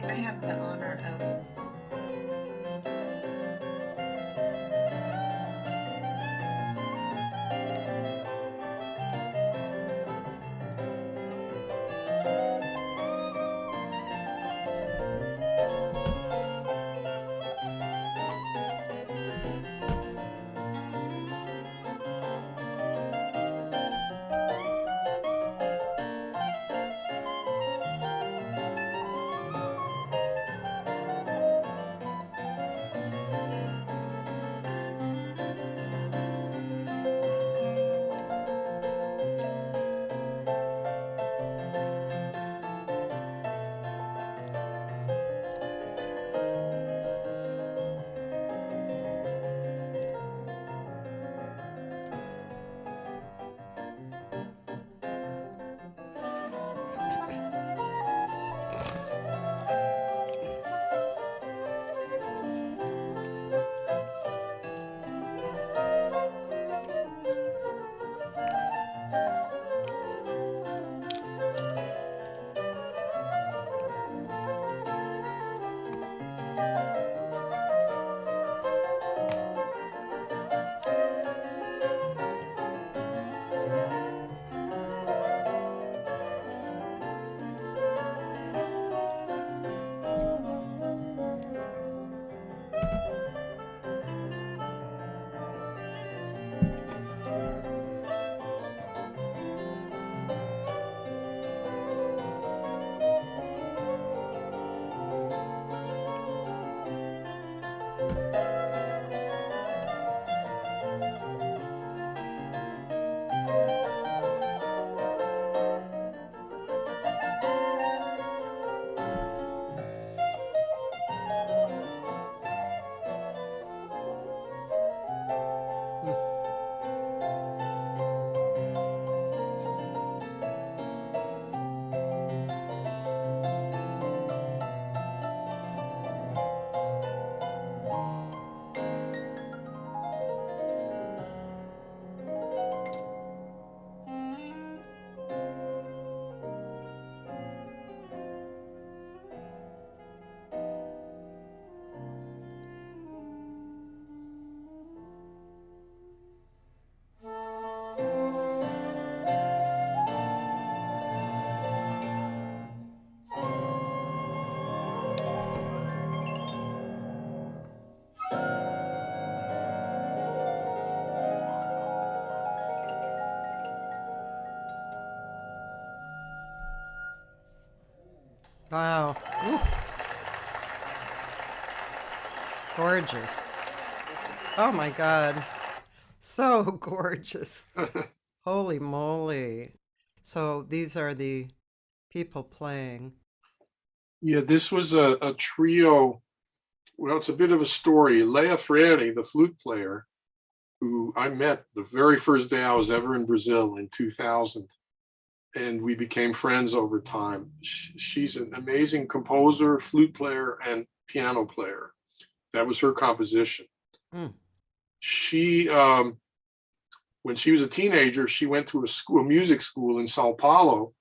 I have the honor of Wow. Ooh, gorgeous. Oh my God. So gorgeous. Holy moly. So these are the people playing. Yeah, this was a trio. Well, it's a bit of a story. Leia Freire, the flute player, who I met the very first day I was ever in Brazil in 2000, and we became friends over time. She's an amazing composer, flute player, and piano player. That was her composition. Mm. She, when she was a teenager, she went to a music school in Sao Paulo.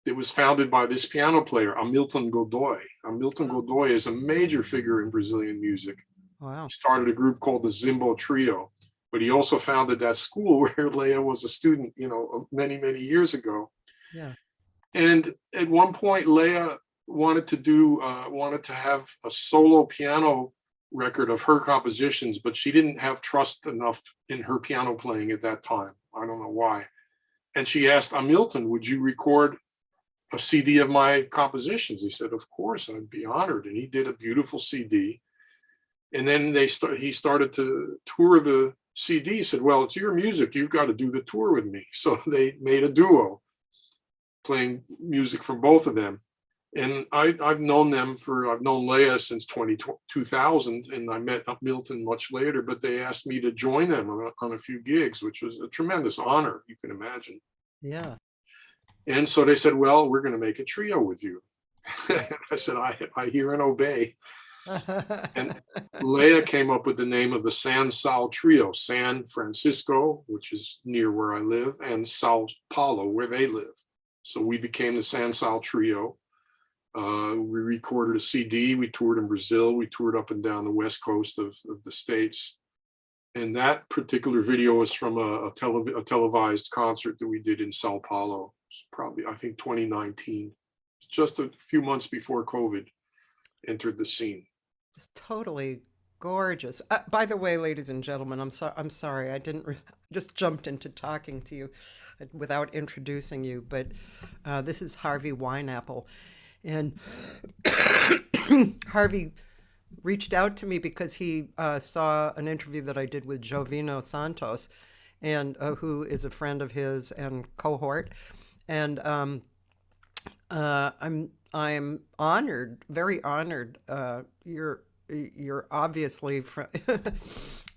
It was founded by this piano player, Hamilton Godoy. Hamilton Oh, Godoy is a major figure in Brazilian music. wow. He started a group called the Zimbo Trio, but he also founded that school where Leia was a student, many, many years ago. Yeah. And at one point, Leia wanted to have a solo piano record of her compositions, but she didn't have trust enough in her piano playing at that time. I don't know why. And she asked Hamilton, "Would you record a CD of my compositions?" He said, "Of course, I'd be honored." And he did a beautiful CD. And then he started to tour the CD. He said, "Well, it's your music. You've got to do the tour with me." So they made a duo, playing music from both of them. And I've known Leia since 2000, and I met Milton much later, but they asked me to join them on a few gigs, which was a tremendous honor, you can imagine. Yeah. And so they said, "Well, we're going to make a trio with you." I said, I hear and obey. And Leia came up with the name of the San Sal Trio, San Francisco, which is near where I live, and Sao Paulo, where they live. So we became the San Sal Trio. We recorded a CD. We toured in Brazil. We toured up and down the west coast of the States. And that particular video was from a televised concert that we did in Sao Paulo. It's probably, I think, 2019, just a few months before COVID entered the scene. It's totally gorgeous. By the way, ladies and gentlemen, I'm sorry. I didn't just jumped into talking to you without introducing you, but this is Harvey Wineapple. And Harvey reached out to me because he saw an interview that I did with Jovino Santos, and who is a friend of his and cohort. And I'm honored, very honored. You're obviously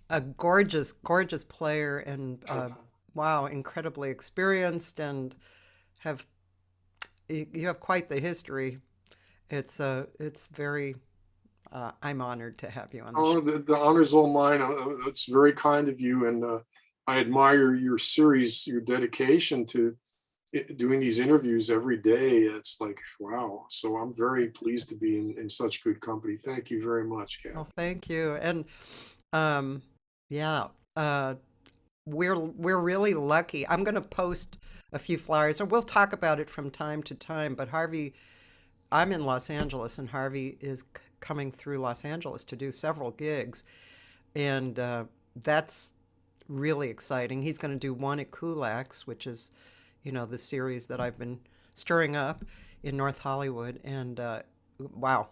a gorgeous, gorgeous player, and wow, incredibly experienced, and have you have quite the history. It's very. I'm honored to have you on the show. Oh, the honor's all mine. It's very kind of you, and I admire your series, your dedication to doing these interviews every day. It's like, wow. So I'm very pleased to be in such good company. Thank you very much, Well, Cathy. thank you, and um, yeah, we're really lucky. I'm going to post a few flyers, and we'll talk about it from time to time. But Harvey, I'm in Los Angeles, and Harvey is coming through Los Angeles to do several gigs, and that's really exciting. He's going to do one at Kulak's, which is, the series that I've been stirring up in North Hollywood, and wow,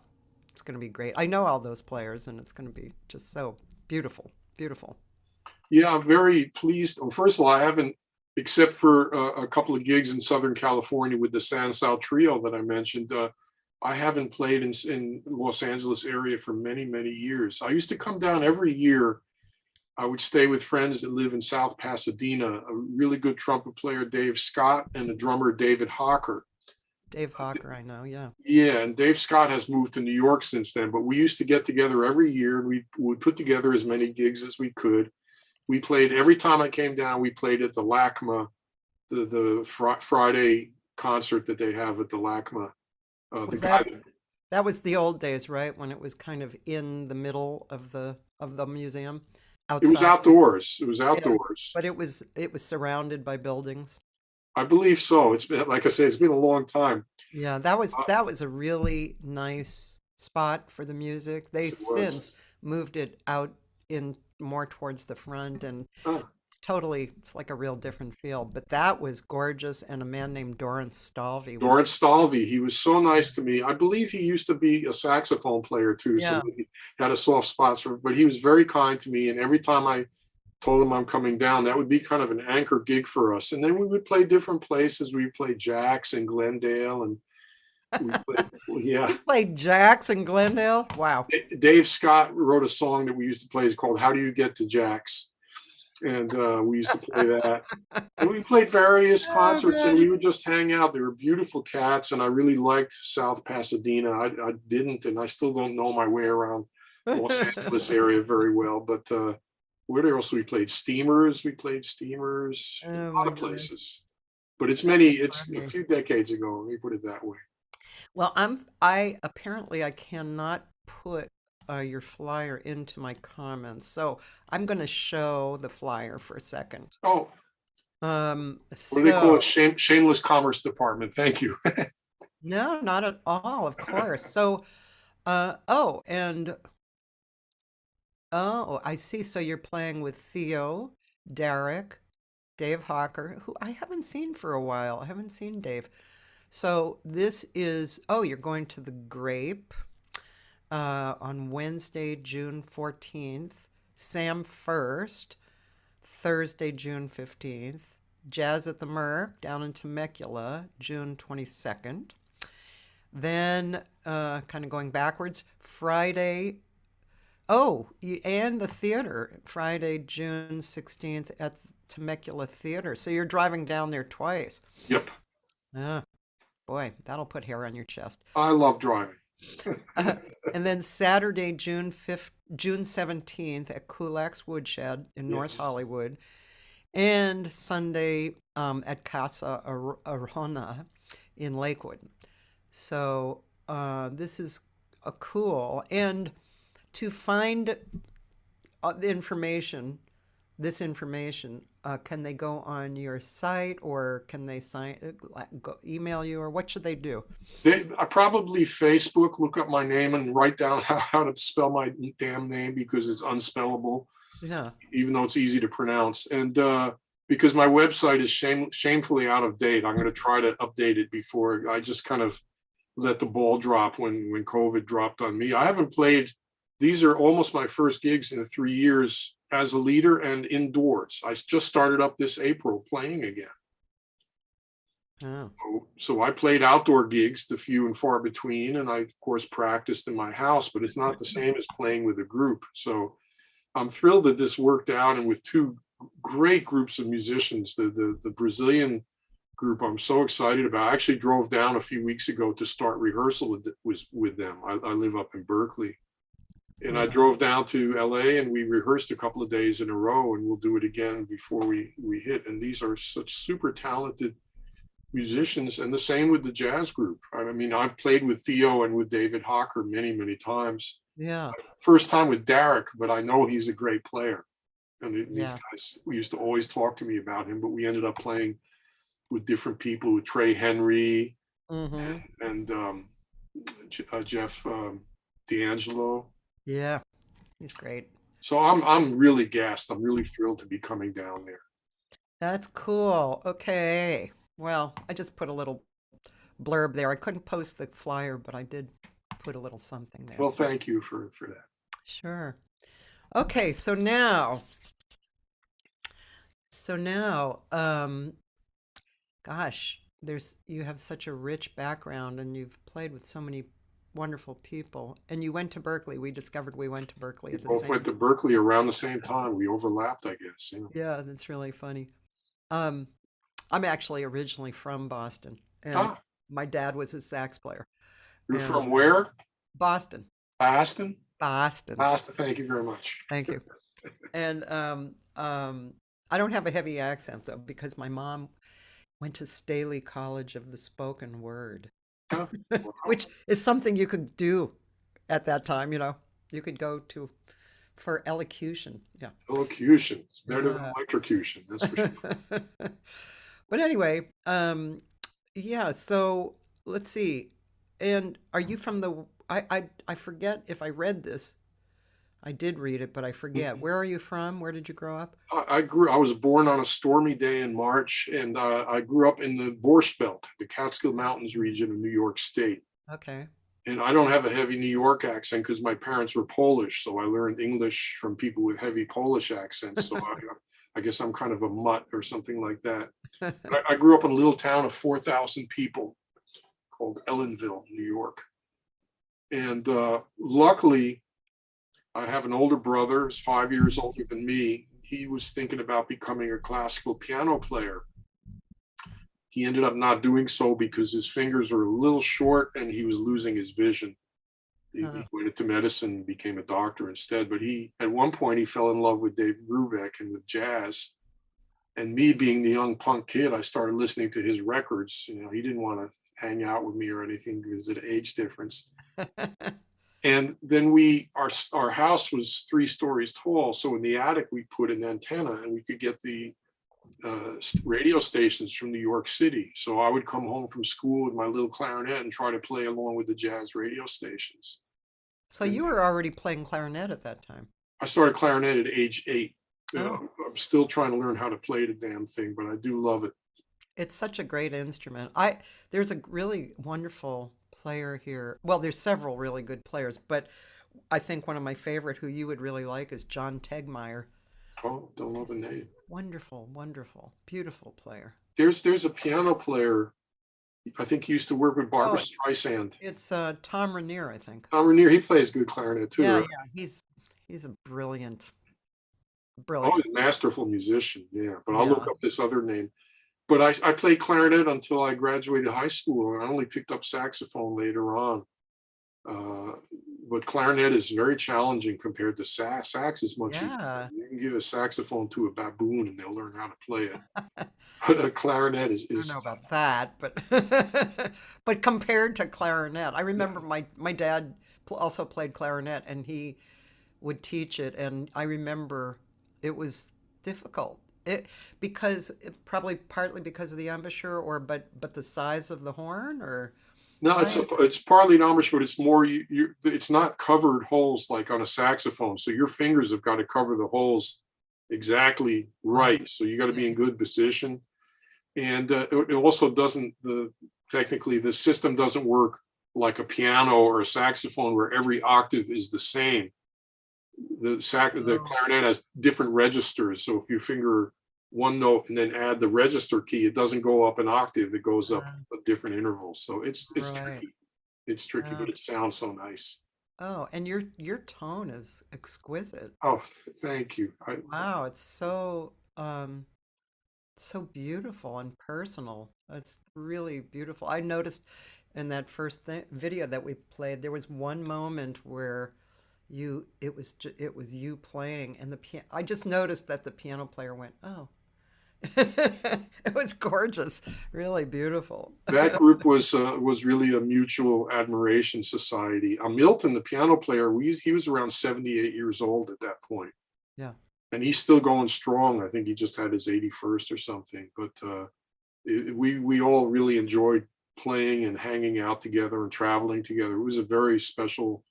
it's going to be great. I know all those players, and it's going to be just so beautiful, beautiful. Yeah, I'm very pleased. Well, first of all, I haven't, except for a couple of gigs in Southern California with the San Sal Trio that I mentioned. I haven't played in Los Angeles area for many, many years. I used to come down every year. I would stay with friends that live in South Pasadena, a really good trumpet player, Dave Scott, and a drummer, David Hawker. Dave Hawker, I know, yeah. Yeah, and Dave Scott has moved to New York since then, but we used to get together every year, and we would put together as many gigs as we could. We played every time I came down. We played at the LACMA, the Friday concert that they have at the LACMA. The Was guy, that was the old days, right? When it was kind of in the middle of the museum, it was outside. outdoors. It was Yeah, outdoors. but it was surrounded by buildings. I believe so. It's been, like I say, it's been a long time. Yeah, that was a really nice spot for the music. They Yes, it was. since moved it out in more towards the front, and Ah, totally, it's like a real different feel. But that was gorgeous, and a man named Doran Stalvey was, Lawrence Stalvey, he was so nice to me. I believe he used to be a saxophone player too, so yeah. he had a soft spot for. But he was very kind to me, and every time I told him I'm coming down, that would be kind of an anchor gig for us. And then we would play different places. We played Jack's in Glendale, and we played, yeah. You played Jack's in Glendale? Wow. Dave Scott wrote a song that we used to play. It's called "How Do You Get to Jack's," and we used to play that. And we played various Oh, concerts, and gosh. we would just hang out. They were beautiful cats, and I really liked South Pasadena. I didn't, and I still don't know my way around Los Angeles area very well. But where else we played? Steamers. We played Steamers. A Oh, lot my of goodness. places. But it's many. It's a Funny. few decades ago. Let me put it that way. Well, I apparently I cannot put your flyer into my comments, so I'm going to show the flyer for a second. Oh, what do they call it? So Shameless Commerce Department. Thank you. no, not at all, of course. So, oh, and oh, I see. So you're playing with Theo, Derek, Dave Hawker, who I haven't seen for a while. I haven't seen Dave. So this is, oh, you're going to the Grape on Wednesday, June 14th, Sam First, Thursday, June 15th, Jazz at the Merc down in Temecula, June 22nd. Then, kind of going backwards, Friday, oh, and the theater, Friday, June 16th at the Temecula Theater. So you're driving down there twice. Yep. Ah, boy, that'll put hair on your chest. I love driving. And then Saturday, June 17th at Kulak's Woodshed in North Yes. Hollywood, and Sunday at Casa Arjona in Lakewood. So this is a cool. And to find the information, this information, can they go on your site, or can they email you, or what should they do? I probably Facebook, look up my name and write down how to spell my damn name because it's unspellable, Yeah. even though it's easy to pronounce. And because my website is shamefully out of date, I'm going to try to update it before I just kind of let the ball drop when COVID dropped on me. I haven't played. These are almost my first gigs in 3 years as a leader and indoors. I just started up this April playing again. Oh. So I played outdoor gigs, the few and far between, and I of course practiced in my house, but it's not the same as playing with a group. So I'm thrilled that this worked out, and with two great groups of musicians, the Brazilian group I'm so excited about. I actually drove down a few weeks ago to start rehearsal with them. I live up in Berkeley. And I drove down to LA and we rehearsed a couple of days in a row, and we'll do it again before we hit. And these are such super talented musicians, and the same with the jazz group. I mean, I've played with Theo and with David Hawker many, many times. Yeah. First time with Derek, but I know he's a great player. And these Yeah. guys, we used to always talk to me about him, but we ended up playing with different people, with Trey Henry Mm-hmm. and Jeff D'Angelo. Yeah. He's great. So I'm really gassed. I'm really thrilled to be coming down there. That's cool. Okay. Well, I just put a little blurb there. I couldn't post the flyer, but I did put a little something there. Well, thank you for that. Sure. Okay, so now, gosh, you have such a rich background, and you've played with so many wonderful people, and you went to Berkeley. We discovered we went to Berkeley We at the both same went to time. Berkeley around the same time. We overlapped, I guess. Yeah, that's really funny. Um, I'm actually originally from Boston, and Ah, my dad was a sax player. you're And from where? Boston, Boston? Boston. Boston, thank you very much. Thank you. And I don't have a heavy accent though, because my mom went to Staley College of the Spoken Word, Huh? Wow. which is something you could do at that time. You could go to for elocution. Yeah. Elocution. It's better than Yeah. electrocution, that's for sure. But anyway, yeah. So let's see. And are you from the? I forget if I read this. I did read it, but I forget. Mhm. Where are you from? Where did you grow up? I was born on a stormy day in March, and I grew up in the Borscht Belt, the Catskill Mountains region of New York State. Okay. And I don't have a heavy New York accent because my parents were Polish, so I learned English from people with heavy Polish accents. So I guess I'm kind of a mutt or something like that. I grew up in a little town of 4,000 people called Ellenville, New York. And luckily, I have an older brother, who's 5 years older than me. He was thinking about becoming a classical piano player. He ended up not doing so because his fingers were a little short and he was losing his vision. He went into medicine and became a doctor instead. But at one point, he fell in love with Dave Brubeck and with jazz. And me being the young punk kid, I started listening to his records. You know, he didn't want to hang out with me or anything because of the age difference. And then our house was 3 stories tall. So in the attic, we put an antenna and we could get the radio stations from New York City. So I would come home from school with my little clarinet and try to play along with the jazz radio stations. So And you were already playing clarinet at that time. I started clarinet at age 8. Oh, I'm still trying to learn how to play the damn thing, but I do love it. it's such a great instrument. There's a really wonderful player here. Well, there's several really good players, but I think one of my favorite who you would really like is John Tegmeyer. Oh, don't know the name. Wonderful, wonderful, beautiful player. There's a piano player. I think he used to work with Oh, Barbara Streisand. it's Tom Rainier, I think. Tom Rainier, he plays good clarinet too, Yeah, right? yeah, he's a brilliant, Oh, brilliant. he's a masterful musician. Yeah, but I'll look Yeah. up this other name. But I played clarinet until I graduated high school, and I only picked up saxophone later on. Uh, but clarinet is very challenging compared to sax. Sax is much easier. Yeah. You can give a saxophone to a baboon and they'll learn how to play it. But a clarinet I don't know is about that, but but compared to clarinet, I yeah. remember my dad also played clarinet, and he would teach it, and I remember it was difficult. It because probably partly because of the embouchure, or but the size of the horn, or No, why? it's partly an embouchure, but it's more it's not covered holes like on a saxophone. So your fingers have got to cover the holes exactly Uh, right. So you got to yeah. be in good position. And it also doesn't technically the system doesn't work like a piano or a saxophone where every octave is the same. The Oh, clarinet has different registers. So if you finger one note and then add the register key, it doesn't go up an octave, it goes up uh, a different interval. So it's right. tricky. It's tricky, Uh, but it sounds so nice. oh, and your tone is exquisite. Oh, thank you. Wow, it's so beautiful and personal. It's really beautiful. I noticed in that first video that we played, there was one moment where it was you playing, and the piano. I just noticed that the piano player went, "Oh." It was gorgeous, really beautiful. That group was really a mutual admiration society. Milton, the piano player, he was around 78 years old at that point, Yeah. and he's still going strong. I think he just had his 81st or something. But we all really enjoyed playing and hanging out together and traveling together. It was a very special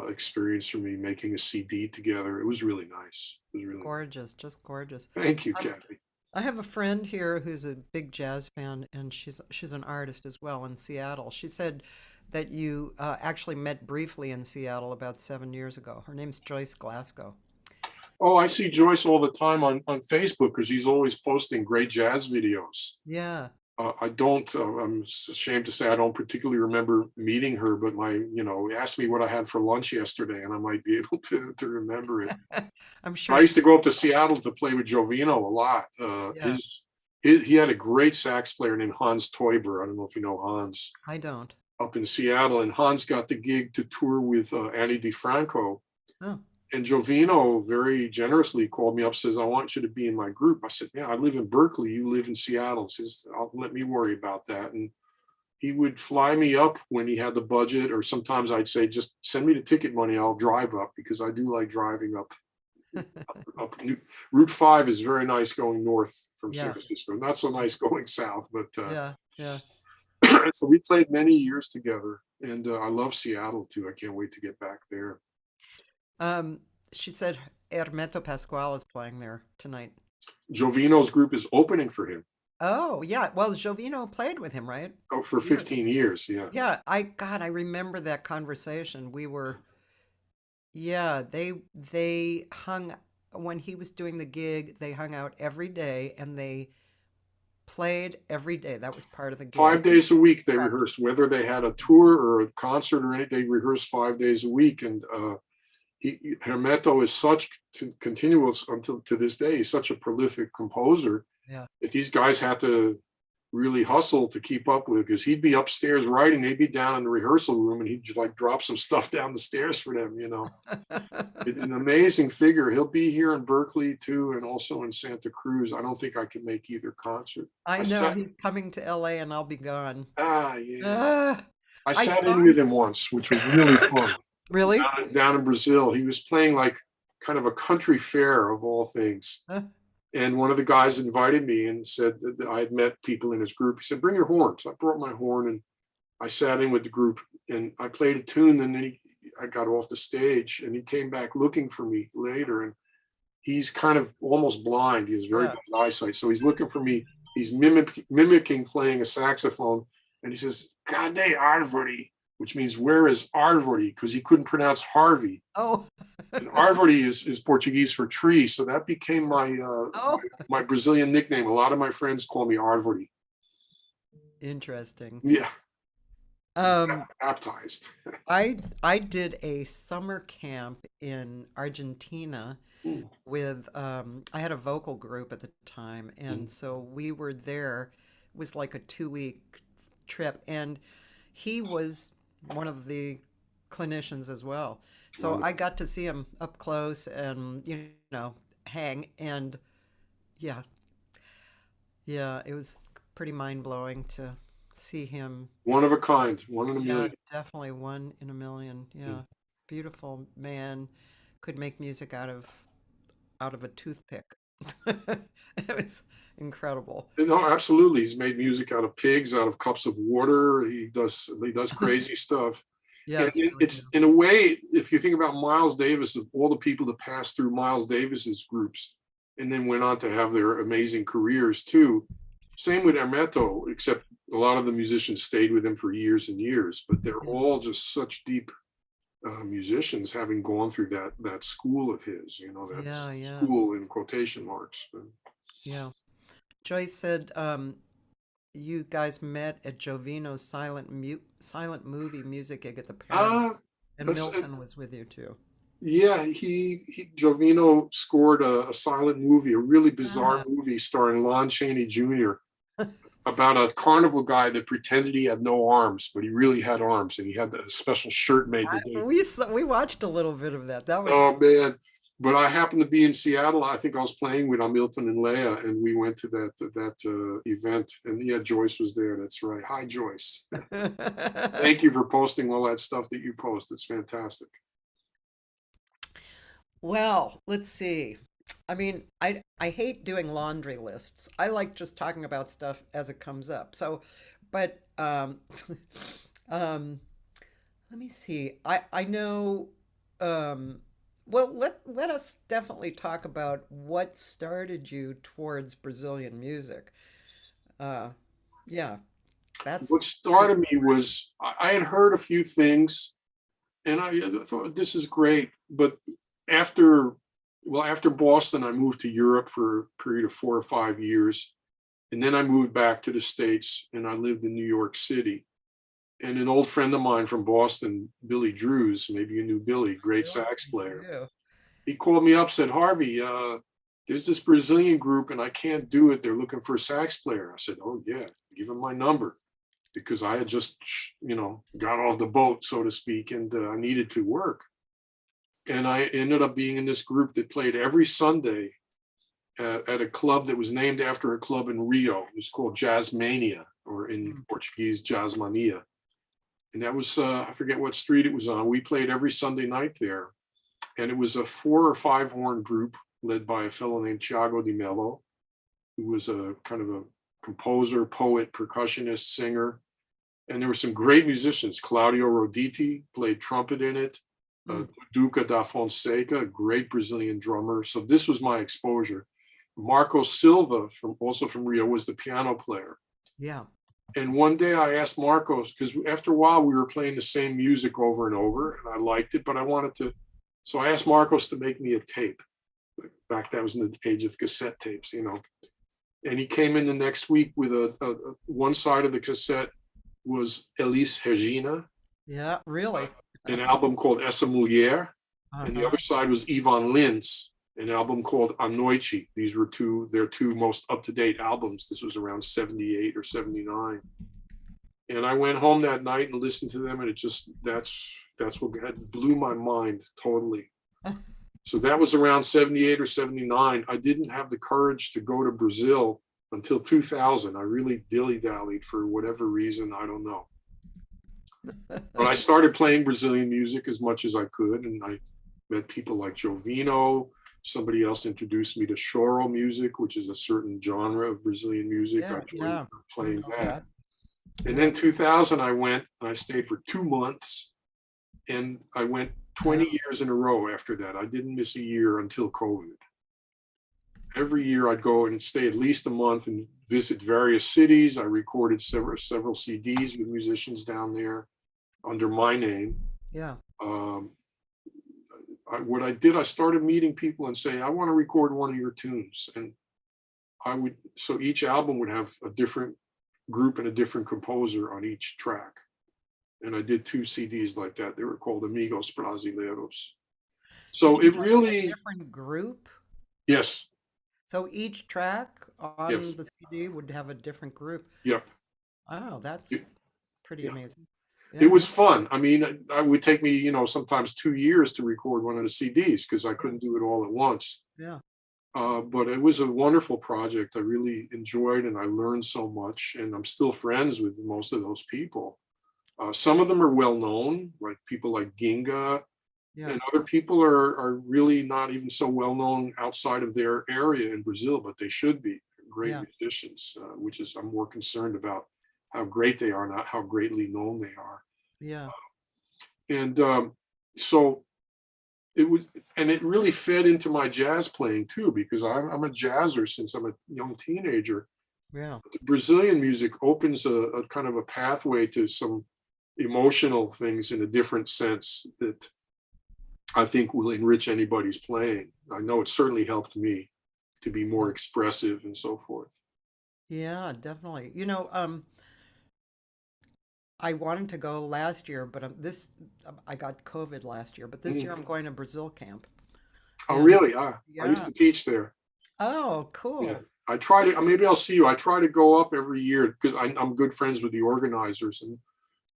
experience for me making a CD together. It was really nice. It was really nice. Gorgeous, just gorgeous. Thank you, Um, Cathy. I have a friend here who's a big jazz fan, and she's an artist as well in Seattle. She said that you actually met briefly in Seattle about 7 years ago. Her name's Joyce Glasgow. Oh, I see Joyce all the time on Facebook because he's always posting great jazz videos. Yeah. I don't, I'm ashamed to say I don't particularly remember meeting her, but asked me what I had for lunch yesterday and I might be able to remember it. I'm I sure used she, to go up to Seattle to play with Jovino a lot. yeah, He had a great sax player named Hans Teuber. I don't know if you know Hans, I don't. up in Seattle. And Hans got the gig to tour with Annie DiFranco. Oh, And Jovino very generously called me up, says, I want you to be in my group. I said, yeah, I live in Berkeley. You live in Seattle. He says, let me worry about that. And he would fly me up when he had the budget, or sometimes I'd say, just send me the ticket money. I'll drive up because I do like driving up. Route 5 is very nice going north from San yeah, Francisco. Not so nice going south, but yeah, yeah. so we played many years together. And I love Seattle too. I can't wait to get back there. Um, she said Hermeto Pascual is playing there tonight. Jovino's group is opening for him. Oh, yeah. Well, Jovino played with him, right? Oh, for 15 years, yeah. Yeah, I remember that conversation. We were, yeah, they hung when he was doing the gig, they hung out every day and they played every day. That was part of the gig. 5 days a week they Practice. rehearsed, whether they had a tour or a concert or anything, they rehearsed 5 days a week. And Hermeto is such continuous until to this day. He's such a prolific composer Yeah. that these guys had to really hustle to keep up with, because he'd be upstairs writing, they'd be down in the rehearsal room, and he'd just like drop some stuff down the stairs for them, you know. An amazing figure. He'll be here in Berkeley too, and also in Santa Cruz. I don't think I can make either concert. I know he's coming to LA and I'll be gone. Yeah. I I sat saw in with him once, which was really fun. Really? Down in Brazil. He was playing like kind of a country fair of all things. And one of the guys invited me and said that I had met people in his group. He said, bring your horn. So I brought my horn and I sat in with the group and I played a tune. And then I got off the stage and he came back looking for me later. And he's kind of almost blind. He has very bad eyesight. So he's looking for me. He's mimicking playing a saxophone. And he says, Kade Arvori, which means where is Arvori? Because he couldn't pronounce Harvey. Oh. And Arvori is Portuguese for tree. So that became my Brazilian nickname. A lot of my friends call me Arvori. Interesting. Yeah. Baptized. I did a summer camp in Argentina with I had a vocal group at the time, and so we were there. It was like a 2-week trip, and he was one of the clinicians as well. So I got to see him up close and hang, and yeah, it was pretty mind-blowing to see him. One of a kind, one in a million. Definitely one in a million. Yeah. Beautiful man, could make music out of a toothpick. It was incredible. No, absolutely. He's made music out of pigs, out of cups of water. He does crazy stuff. Yeah, it's in a way, if you think about Miles Davis, of all the people that passed through Miles Davis's groups and then went on to have their amazing careers too. Same with Hermeto, except a lot of the musicians stayed with him for years and years, but they're all just such deep musicians, having gone through that school of his, school in quotation marks. Yeah. Joyce said you guys met at Jovino's silent movie music gig at the Paramount, and Milton was with you too. Yeah, Jovino scored a silent movie, a really bizarre movie starring Lon Chaney Jr. about a carnival guy that pretended he had no arms, but he really had arms, and he had a special shirt made. We watched a little bit of that. That was man. But I happened to be in Seattle. I think I was playing with Milton and Leah, and we went to that event. And yeah, Joyce was there. That's right. Hi, Joyce. Thank you for posting all that stuff that you post. It's fantastic. Well, let's see. I mean, I hate doing laundry lists. I like just talking about stuff as it comes up. So, but let me see. I know. Well, let us definitely talk about what started you towards Brazilian music. That's what started me was I had heard a few things, and I thought this is great. But after Boston, I moved to Europe for a period of 4 or 5 years, and then I moved back to the States, and I lived in New York City. And an old friend of mine from Boston, Billy Drews, maybe you knew Billy, great sax player. Yeah. He called me up, said, Harvey, there's this Brazilian group and I can't do it. They're looking for a sax player. I said, oh yeah, give him my number, because I had just, got off the boat, so to speak, and I needed to work. And I ended up being in this group that played every Sunday at a club that was named after a club in Rio. It was called JazzMania, or in Portuguese, Jazzmania. And that was, I forget what street it was on. We played every Sunday night there. And it was a 4 or 5 horn group led by a fellow named Thiago de Mello, who was a kind of a composer, poet, percussionist, singer. And there were some great musicians. Claudio Roditi played trumpet in it. Hmm. Duca da Fonseca, a great Brazilian drummer. So this was my exposure. Marcos Silva, also from Rio, was the piano player. Yeah. And one day I asked Marcos, because after a while we were playing the same music over and over, and I liked it, but I wanted to. So I asked Marcos to make me a tape. Back that was in the age of cassette tapes, And he came in the next week with one side of the cassette was Elis Regina, Yeah. Really. an album called Essa Mulher, and the Uh-huh. other side was Ivan Lins, an album called A Noite. These were their two most up-to-date albums. This was around 78 or 79. And I went home that night and listened to them, and that's what blew my mind totally. So that was around 78 or 79. I didn't have the courage to go to Brazil until 2000. I really dilly-dallied for whatever reason, I don't know. But I started playing Brazilian music as much as I could, and I met people like Joe Lovano. Somebody else introduced me to choro music, which is a certain genre of Brazilian music. Yeah. I joined Yeah. playing that. And Yeah. then 2000, I went and I stayed for 2 months, and I went 20 years in a row after that. I didn't miss a year until COVID. Every year I'd go and stay at least a month and visit various cities. I recorded several CDs with musicians down there under my name. Yeah. What I did, I started meeting people and saying, I want to record one of your tunes. And so each album would have a different group and a different composer on each track. And I did 2 CDs like that. They were called Amigos Brasileiros. So Did you it have a really, different group? yes, So each track yes, on the CD would have a different group. yep. Oh, that's pretty Yeah. amazing. It Yeah. was fun. I mean, it would take me, sometimes 2 years to record one of the CDs because I couldn't do it all at once. Yeah. But it was a wonderful project. I really enjoyed, and I learned so much. And I'm still friends with most of those people. Some of them are well known, like people like Ginga, Yeah. and other people are really not even so well known outside of their area in Brazil, but they should be great Yeah. musicians, which is I'm more concerned about how great they are, not how greatly known they are. Yeah. And so it really fed into my jazz playing too, because I'm a jazzer since I'm a young teenager. Yeah. The Brazilian music opens a kind of a pathway to some emotional things in a different sense that I think will enrich anybody's playing. I know it certainly helped me to be more expressive and so forth. Yeah, definitely. I wanted to go last year, but I got COVID last year, but this year I'm going to Brazil camp. Oh, And really? I used yeah. to teach there. Oh, Yeah. cool. I try to, maybe I'll see you. I try to go up every year because I'm good friends with the organizers, and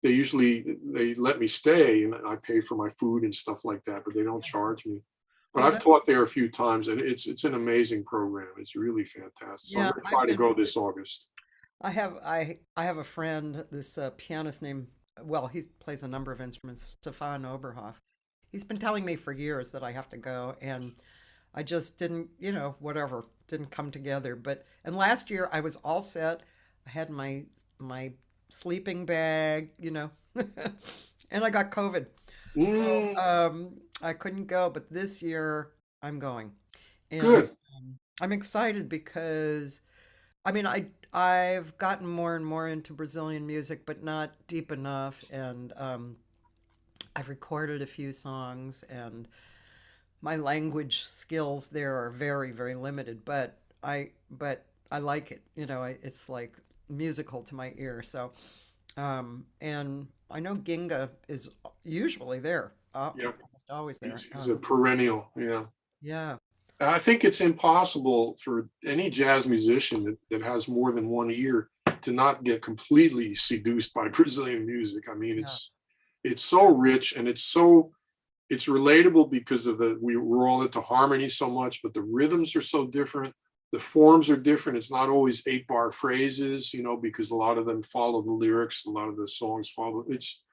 they let me stay, and I pay for my food and stuff like that, but they don't charge me. But Oh, I've taught there a few times, and it's an amazing program. It's really fantastic. So I'm yeah, going to try to go this August. I have a friend, this pianist named, well, he plays a number of instruments, Stefan Oberhoff. He's been telling me for years that I have to go, and I just didn't, whatever, didn't come together. And last year I was all set. I had my sleeping bag, and I got COVID. So Mm, I couldn't go, but this year I'm going. And good. I'm excited because I mean I've gotten more and more into Brazilian music, but not deep enough. And I've recorded a few songs, and my language skills there are very, very limited, but I like it. It's like musical to my ear. So and I know Ginga is usually there, Yep. almost always there. He's a perennial. Yeah. Yeah, I think it's impossible for any jazz musician that has more than one ear to not get completely seduced by Brazilian music. I mean, yeah, it's so rich, and it's relatable because of we're all into harmony so much, but the rhythms are so different. The forms are different. It's not always 8-bar phrases, because a lot of them follow the lyrics. A lot of the songs follow. It's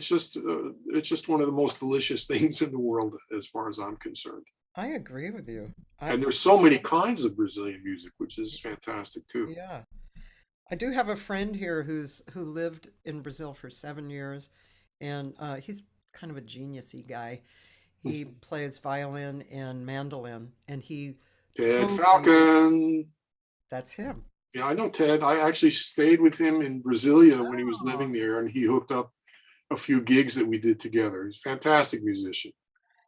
just one of the most delicious things in the world, as far as I'm concerned. I agree with you. And there's so many kinds of Brazilian music, which is fantastic too. Yeah, I do have a friend here who lived in Brazil for 7 years, and he's kind of a geniusy guy. He plays violin and mandolin, and he Ted totally, Falcon. that's him. Yeah, I know Ted. I actually stayed with him in Brasilia when he was Oh, living there, and he hooked up a few gigs that we did together. He's a fantastic musician.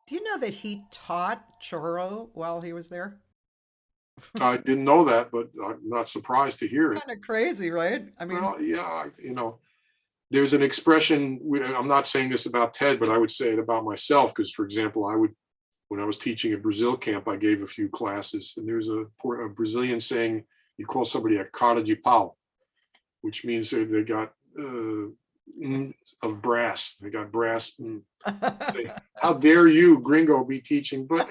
do you know that he taught choro while he was there? I didn't know that, but I'm not surprised to hear it. Kind of crazy, right? I mean, Well, yeah, there's an expression. I'm not saying this about Ted, but I would say it about myself because, for example, when I was teaching at Brazil camp, I gave a few classes, and there's a Brazilian saying, "You call somebody a cara de pau," which means they got of brass. They got brass. How dare you, gringo, be teaching? But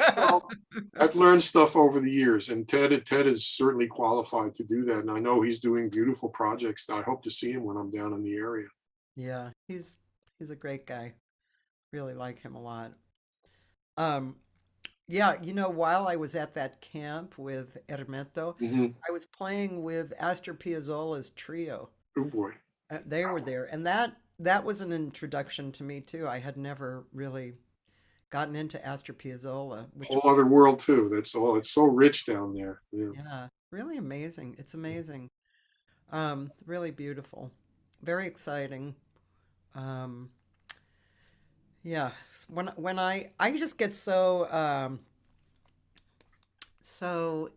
I've learned stuff over the years, and Ted is certainly qualified to do that. And I know he's doing beautiful projects. I hope to see him when I'm down in the area. yeah, he's a great guy. Really like him a lot. Um, yeah, while I was at that camp with Hermeto, Hmm. I was playing with Astor Piazzolla's trio. Oh boy, They were there, and that was an introduction to me too. I had never really gotten into Astor Piazzolla, which whole other world too. That's all. It's so rich down there. Yeah. yeah, really amazing. It's amazing. Really beautiful. Very exciting. Um, yeah, when I just get so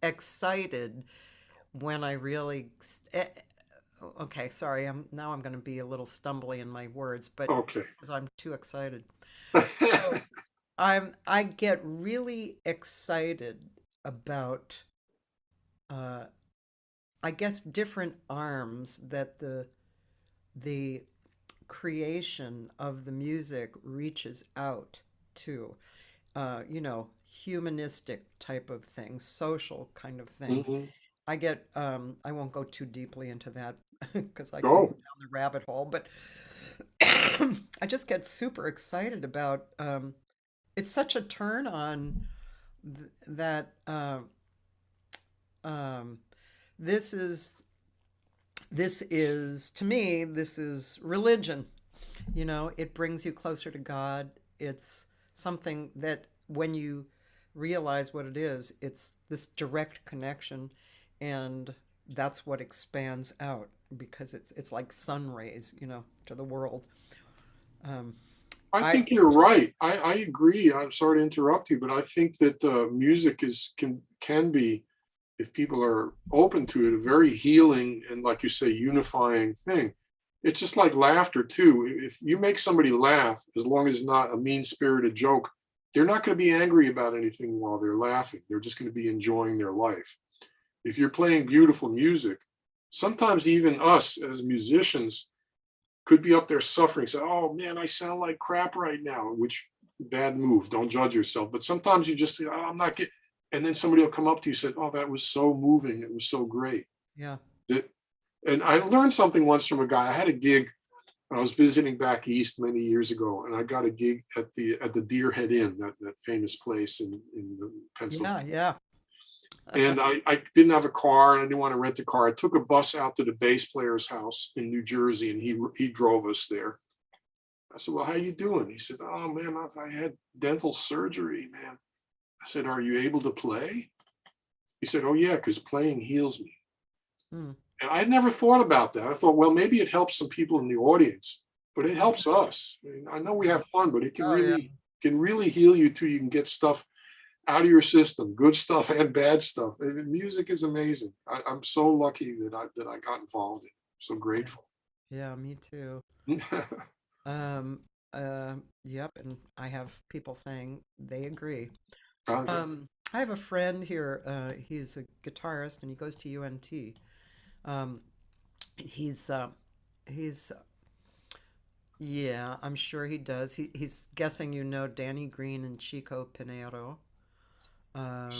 excited when I really eh, okay, sorry. I'm going to be a little stumbly in my words, but Okay. because I'm too excited. So I get really excited about uh I guess different arms that the creation of the music reaches out to, humanistic type of things, social kind of things. Hmm. I won't go too deeply into that because I can go Go. down the rabbit hole, but I just get super excited about, it's such a turn on that, um, this is to me, this is religion. It brings you closer to God. It's something that when you realize what it is, it's this direct connection, and that's what expands out because it's like sun rays, to the world. Um, I I think it's you're just right. I agree. I'm sorry to interrupt you, but I think that music can be, if people are open to it, a very healing and, like you say, unifying thing. It's just like laughter too. If you make somebody laugh, as long as it's not a mean-spirited joke, they're not going to be angry about anything while they're laughing. They're just going to be enjoying their life. If you're playing beautiful music, sometimes even us as musicians could be up there suffering, say, "Oh man, I sound like crap right now," which bad move. Don't judge yourself. But sometimes you just say, "Oh, I'm not getting," and then somebody will come up to you and say, "Oh, that was so moving. It was so great." yeah. That, and I learned something once from a guy. I had a gig. I was visiting back east many years ago, and I got a gig at the Deer Head Inn, that famous place in Yeah, Pennsylvania. yeah. And I didn't have a car and I didn't want to rent a car. I took a bus out to the bass player's house in New Jersey, and he drove us there. I said, "Well, how you doing?" He said, "Oh man, I had dental surgery, man." I said, "Are you able to play?" He said, "Oh yeah, because playing heals me." Hmm. And I had never thought about that. I thought, well, maybe it helps some people in the audience, but it helps us. I mean, I know we Yeah. have fun, but it Oh, yeah. can really heal you too. You can get stuff out of your system, good stuff and bad stuff. And music is amazing. I'm so lucky that I got involved in it. So Yeah. grateful. Yeah, me too. Um, yep, and I have people saying they agree. Okay. I have a friend here. He's a guitarist and he goes to UNT. Um, he's he's yeah, I'm sure he does. He's guessing Danny Green and Chico Pinero. Um,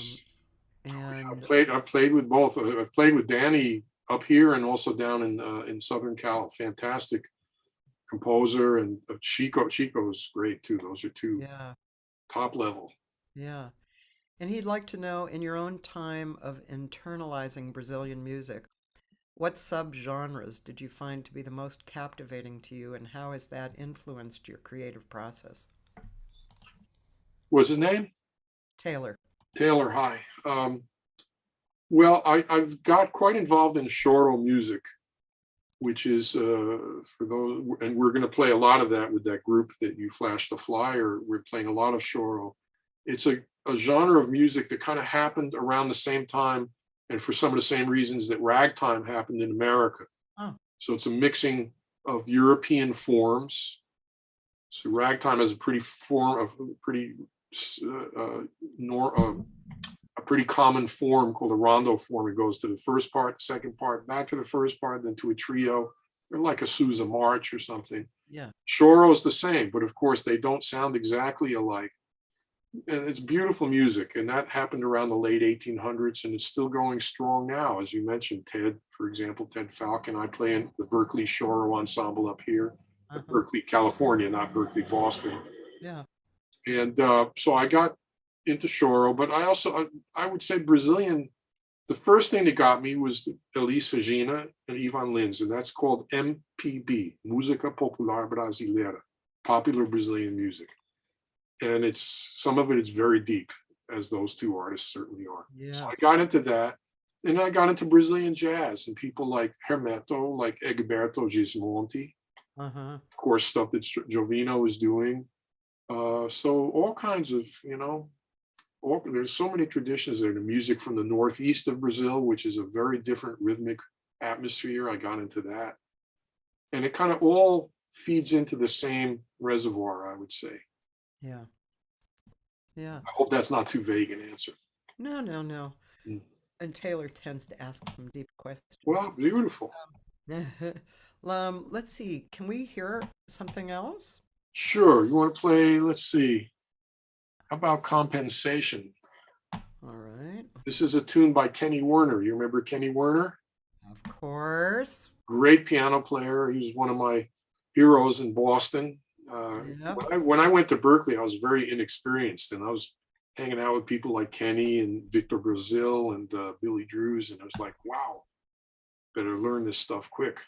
and I've played with both. I've played with Danny up here and also down in Southern Cal. Fantastic composer, and Chico is great too. Those are two yeah, top level. yeah. And he'd like to know, in your own time of internalizing Brazilian music, What subgenres did you find to be the most captivating to you, and how has that influenced your creative process? What's his name? Taylor. Taylor, hi. Well, I've got quite involved in choro music, which is for those, and we're going to play a lot of that with that group that you flashed the flyer. We're playing a lot of choro. It's a genre of music that kind of happened around the same time, and for some of the same reasons that ragtime happened in America. Oh. So it's a mixing of European forms. So ragtime has a pretty a pretty common form called a rondo form. It goes to the first part, second part, back to the first part, then to a trio, or like a Sousa march or something. Yeah. Choro is the same, but of course they don't sound exactly alike. And it's beautiful music, and that happened around the late 1800s, and it's still going strong now. As you mentioned, Ted, for example, Ted Falcon, I play in the Berkeley Choro Ensemble up here, Berkeley, California, not Berkeley, Boston. Yeah. And so I got into choro, but I would say Brazilian. The first thing that got me was Elis Regina and Ivan Lins, and that's called MPB, Música Popular Brasileira, popular Brazilian music. And some of it is very deep, as those two artists certainly are. Yeah. So I got into that, and I got into Brazilian jazz and people like Hermeto, like Egberto Gismonti, of course, stuff that Jovino was doing. So all kinds of, there's so many traditions there. The music from the northeast of Brazil, which is a very different rhythmic atmosphere. I got into that. And it kind of all feeds into the same reservoir, I would say. Yeah. Yeah. I hope that's not too vague an answer. No. And Taylor tends to ask some deep questions. Well, beautiful. Let's see. Can we hear something else? Sure. You want to play? Let's see. How about Compensation? All right. This is a tune by Kenny Werner. You remember Kenny Werner? Of course. Great piano player. He was one of my heroes in Boston. When I went to Berkeley, I was very inexperienced, and I was hanging out with people like Kenny and Victor Brazil and Billy Drews, and I was like, wow, better learn this stuff quick.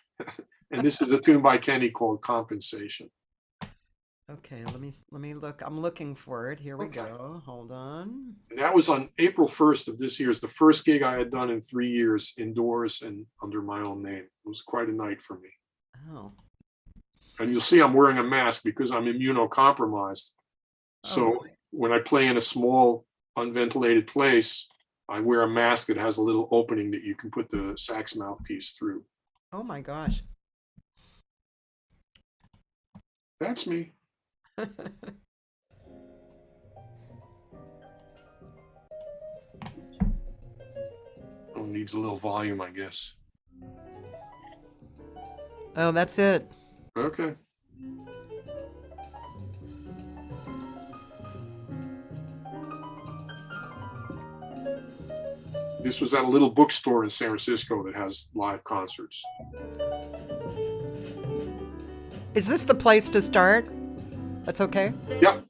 And this is a tune by Kenny called Compensation. Okay, let me look. I'm looking for it. Here we go. Hold on. And that was on April 1st of this year. It's the first gig I had done in 3 years, indoors and under my own name. It was quite a night for me. Oh. And you'll see I'm wearing a mask because I'm immunocompromised. So when I play in a small, unventilated place, I wear a mask that has a little opening that you can put the sax mouthpiece through. Oh my gosh. That's me. Needs a little volume, I guess. Oh, that's it. Okay. This was at a little bookstore in San Francisco that has live concerts. Is this the place to start? That's okay? Yep.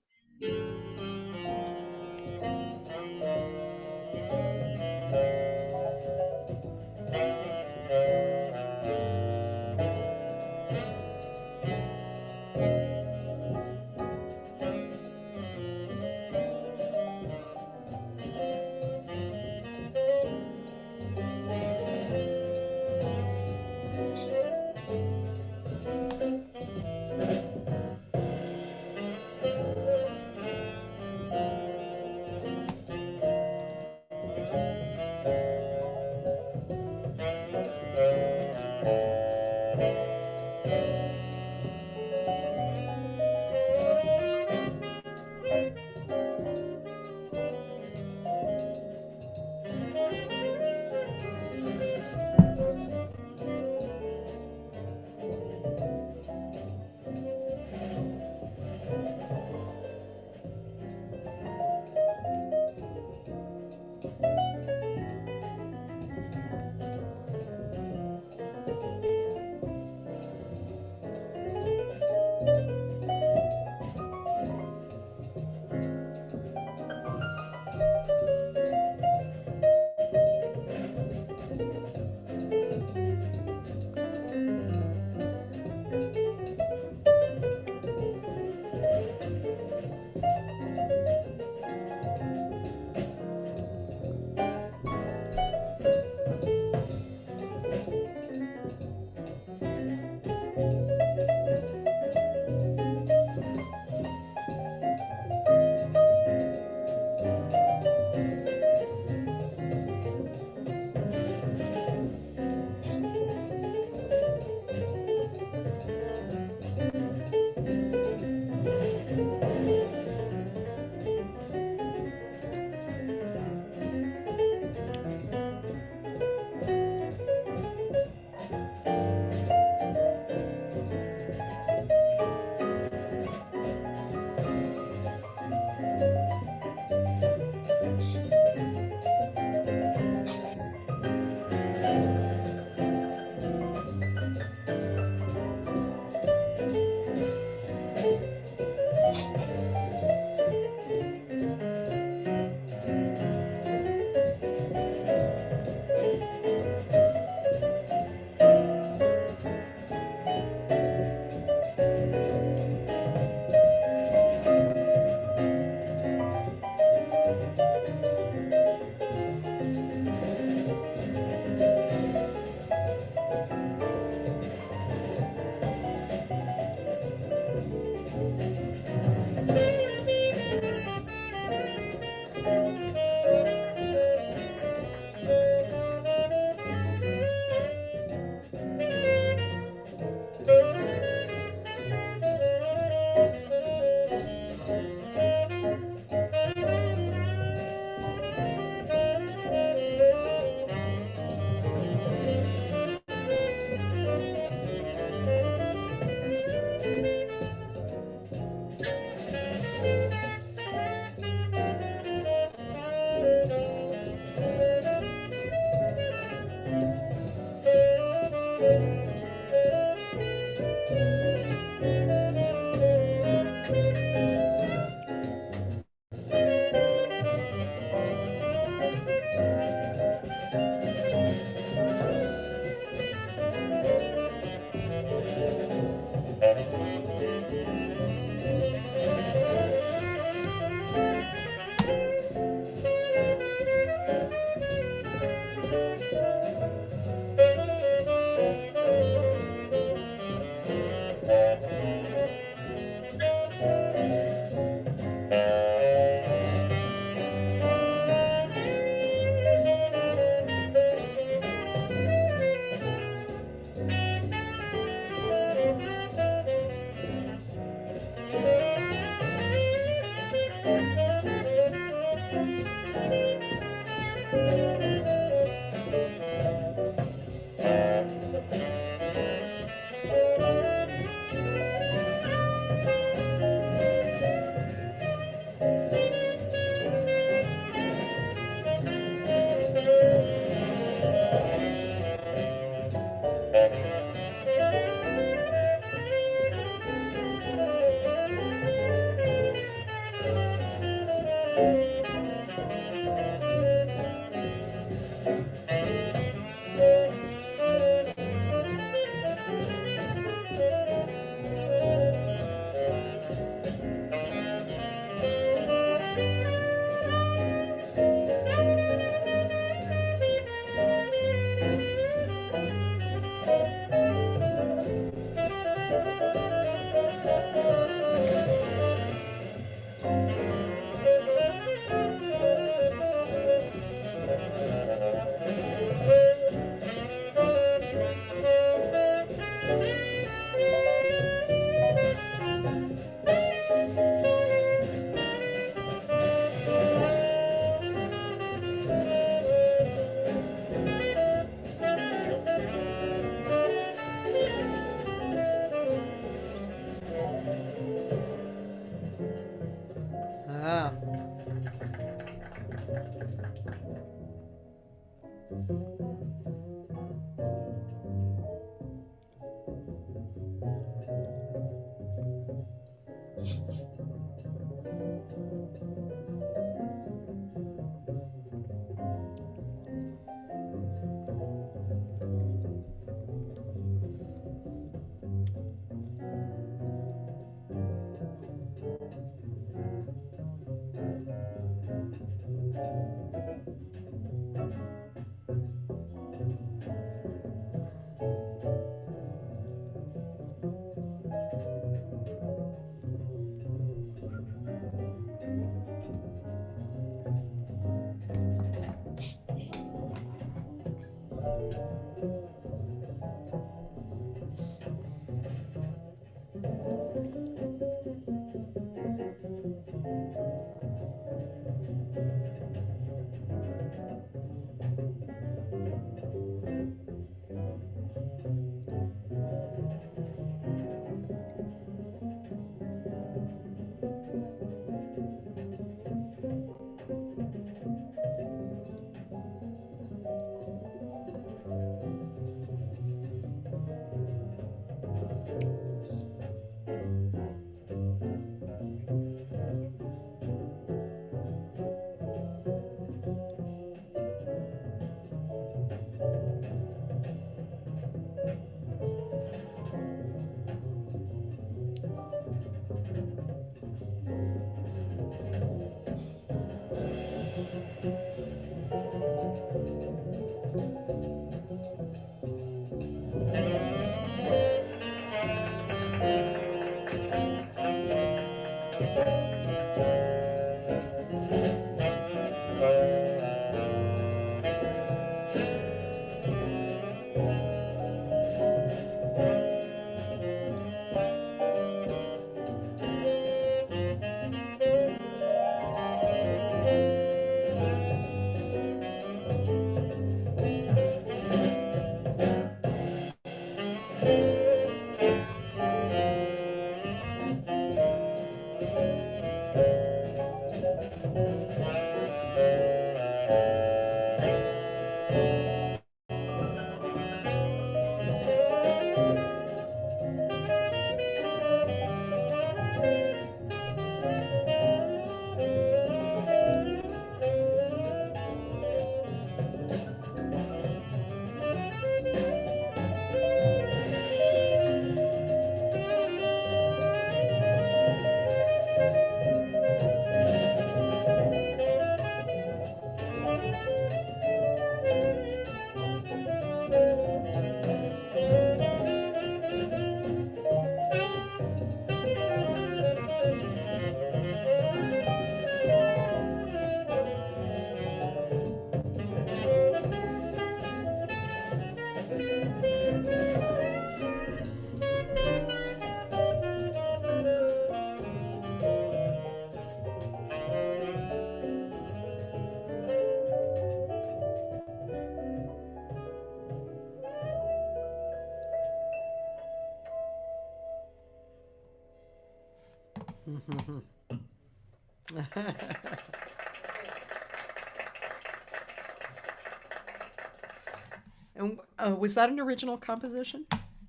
And was that an original composition?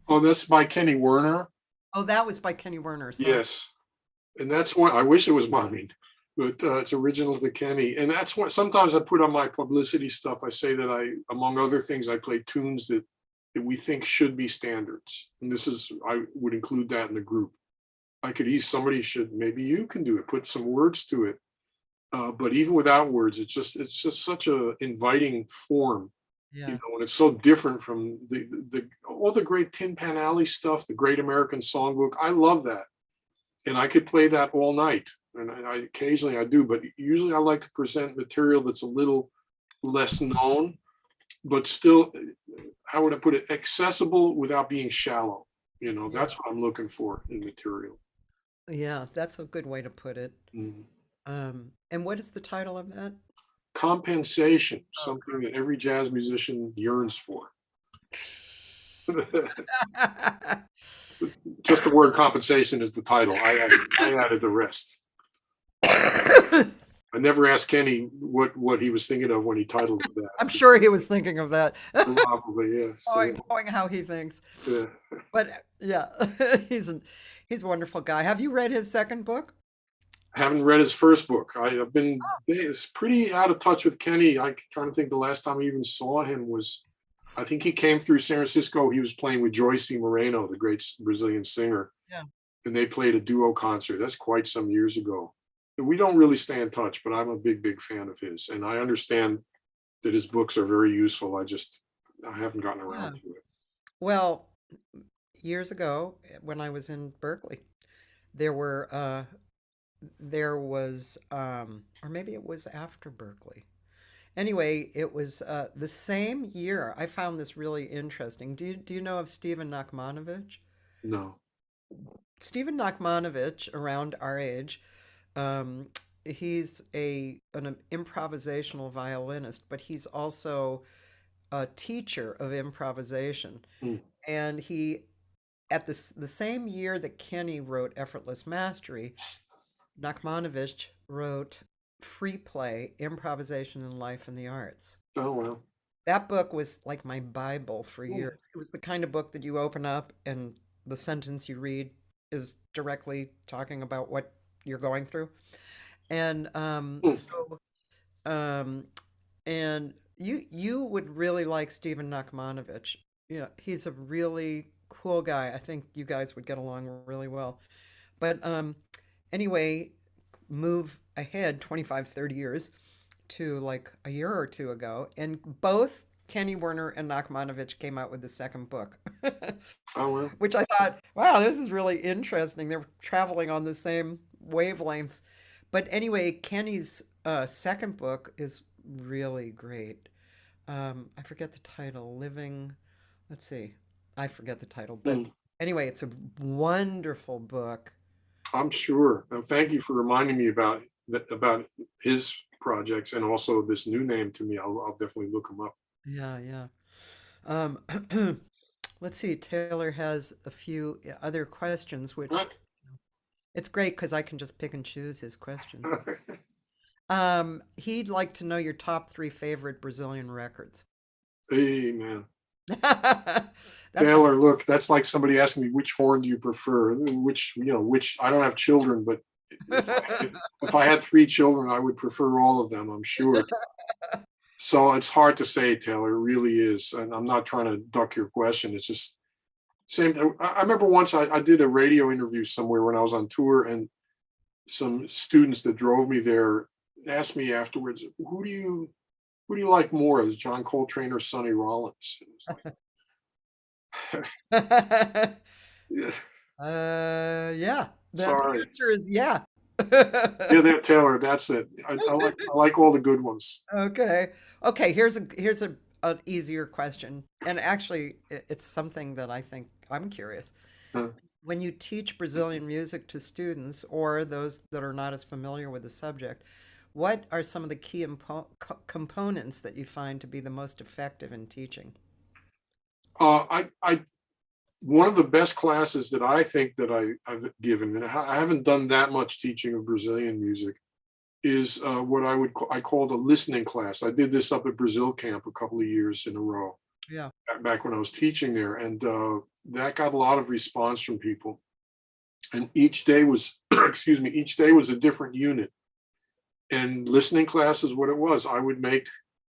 Oh, that's by Kenny Werner. Oh, that was by Kenny Werner. Sorry. Yes, and that's one. I wish it was mine, but it's original to Kenny. And that's what sometimes I put on my publicity stuff. I say that I, among other things, I play tunes that we think should be standards, and this is, I would include that in the group. I could ease somebody should, maybe you can do it, put some words to it. But even without words, it's just such a inviting form, Yeah. you know, and it's so different from the all the great Tin Pan Alley stuff, the Great American Songbook. I love that, and I could play that all night. And I occasionally I do, but usually I like to present material that's a little less known, but still, how would I put it, accessible without being shallow. You know, Yeah. that's what I'm looking for in material. Yeah, that's a good way to put it. Mhm. And what is the title of that? Compensation, Oh, something that every jazz musician yearns for. Just the word compensation is the title. I added the rest. I never asked Kenny what he was thinking of when he titled that. I'm sure he was thinking of that. Probably, yeah. So, Knowing how he thinks. yeah. But yeah, he's a wonderful guy. Have you read his second book? I haven't read his first book. I've been pretty out of touch with Kenny. I'm trying to think the last time I even saw him was, I think he came through San Francisco. He was playing with Joyce Moreno, the great Brazilian singer. Yeah. And they played a duo concert. That's quite some years ago. We don't really stay in touch, but I'm a big fan of his. And I understand that his books are very useful. I haven't gotten around to it. Well, years ago when I was in Berkeley, there was or maybe it was after Berkeley. Anyway, it was the same year. I found this really interesting. Do you know of Stephen Nachmanovich? No. Stephen Nachmanovich, around our age, he's an improvisational violinist, but he's also a teacher of improvisation. Mm. And he, at the same year that Kenny wrote Effortless Mastery, Nachmanovich wrote Free Play, Improvisation in Life and the Arts. Oh, well. That book was like my Bible for years. It was the kind of book that you open up and the sentence you read is directly talking about what you're going through. And and you would really like Stephen Nachmanovich. Yeah, he's a really cool guy. I think you guys would get along really well. But anyway, move ahead 25, 30 years to like a year or two ago, and both Kenny Werner and Nachmanovich came out with the second book. Oh, well. Which I thought, wow, this is really interesting. They're traveling on the same wavelengths. But anyway, Kenny's second book is really great. I forget the title. Let's see. I forget the title. But anyway, it's a wonderful book. I'm sure. Thank you for reminding me about his projects and also this new name to me. I'll definitely look him up. Yeah, yeah. Let's see. Taylor has a few other questions, which Right. it's great because I can just pick and choose his questions. He'd like to know your top three favorite Brazilian records. Hey, man. That's a, Taylor, look, that's like somebody asking me which horn do you prefer? Which I don't have children, but if if I had three children, I would prefer all of them, I'm sure. So it's hard to say, Taylor, it really is. And I'm not trying to duck your question. It's just same. I remember once I did a radio interview somewhere when I was on tour, and some students that drove me there asked me afterwards, who do you like more, is John Coltrane or Sonny Rollins? And it's like, yeah. The sorry. answer is yeah. Yeah, there, Taylor, that's it. I like all the good ones. Okay. Okay, here's a an easier question. And actually it's something that I think I'm curious. Uh, When you teach Brazilian music to students or those that are not as familiar with the subject, what are some of the key components that you find to be the most effective in teaching? I one of the best classes that I think that I've given, and I haven't done that much teaching of Brazilian music, is what I called a listening class. I did this up at Brazil Camp a couple of years in a row, Yeah. back when I was teaching there, and that got a lot of response from people. And each day was, excuse me, each day was a different unit. And listening class is what it was. I would make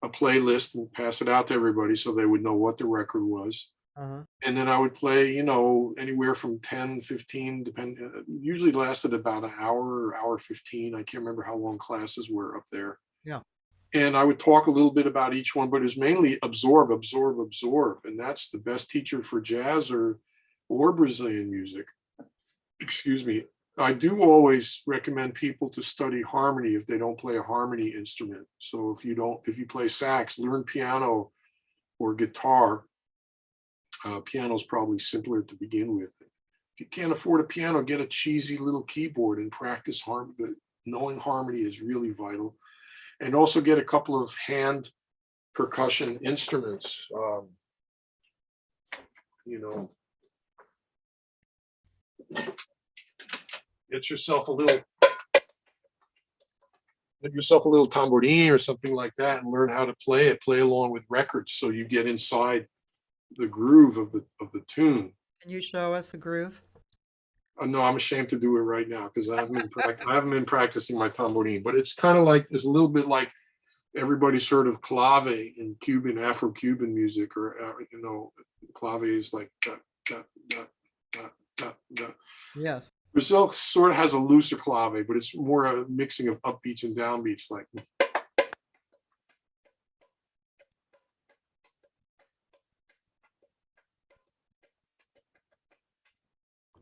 a playlist and pass it out to everybody so they would know what the record was. Uh-huh. And then I would play, anywhere from 10, 15, usually lasted about an hour or hour 15. I can't remember how long classes were up there. Yeah. And I would talk a little bit about each one, but it was mainly absorb, absorb, absorb. And that's the best teacher for jazz or Brazilian music. Excuse me. I do always recommend people to study harmony if they don't play a harmony instrument. So if you play sax, learn piano or guitar. Piano's probably simpler to begin with. If you can't afford a piano, get a cheesy little keyboard and practice harmony. But knowing harmony is really vital. And also get a couple of hand percussion instruments. You know, get yourself a little tambourine or something like that, and learn how to play it. Play along with records so you get inside the groove of the tune. Can you show us a groove? No, I'm ashamed to do it right now because I haven't been practicing my tambourine. But it's kind of like, it's a little bit like everybody's heard of clave in Cuban, Afro-Cuban music, or clave is like da, da, da, da, da, da. Yes. Brazil sort of has a looser clave, but it's more a mixing of upbeats and downbeats. Like,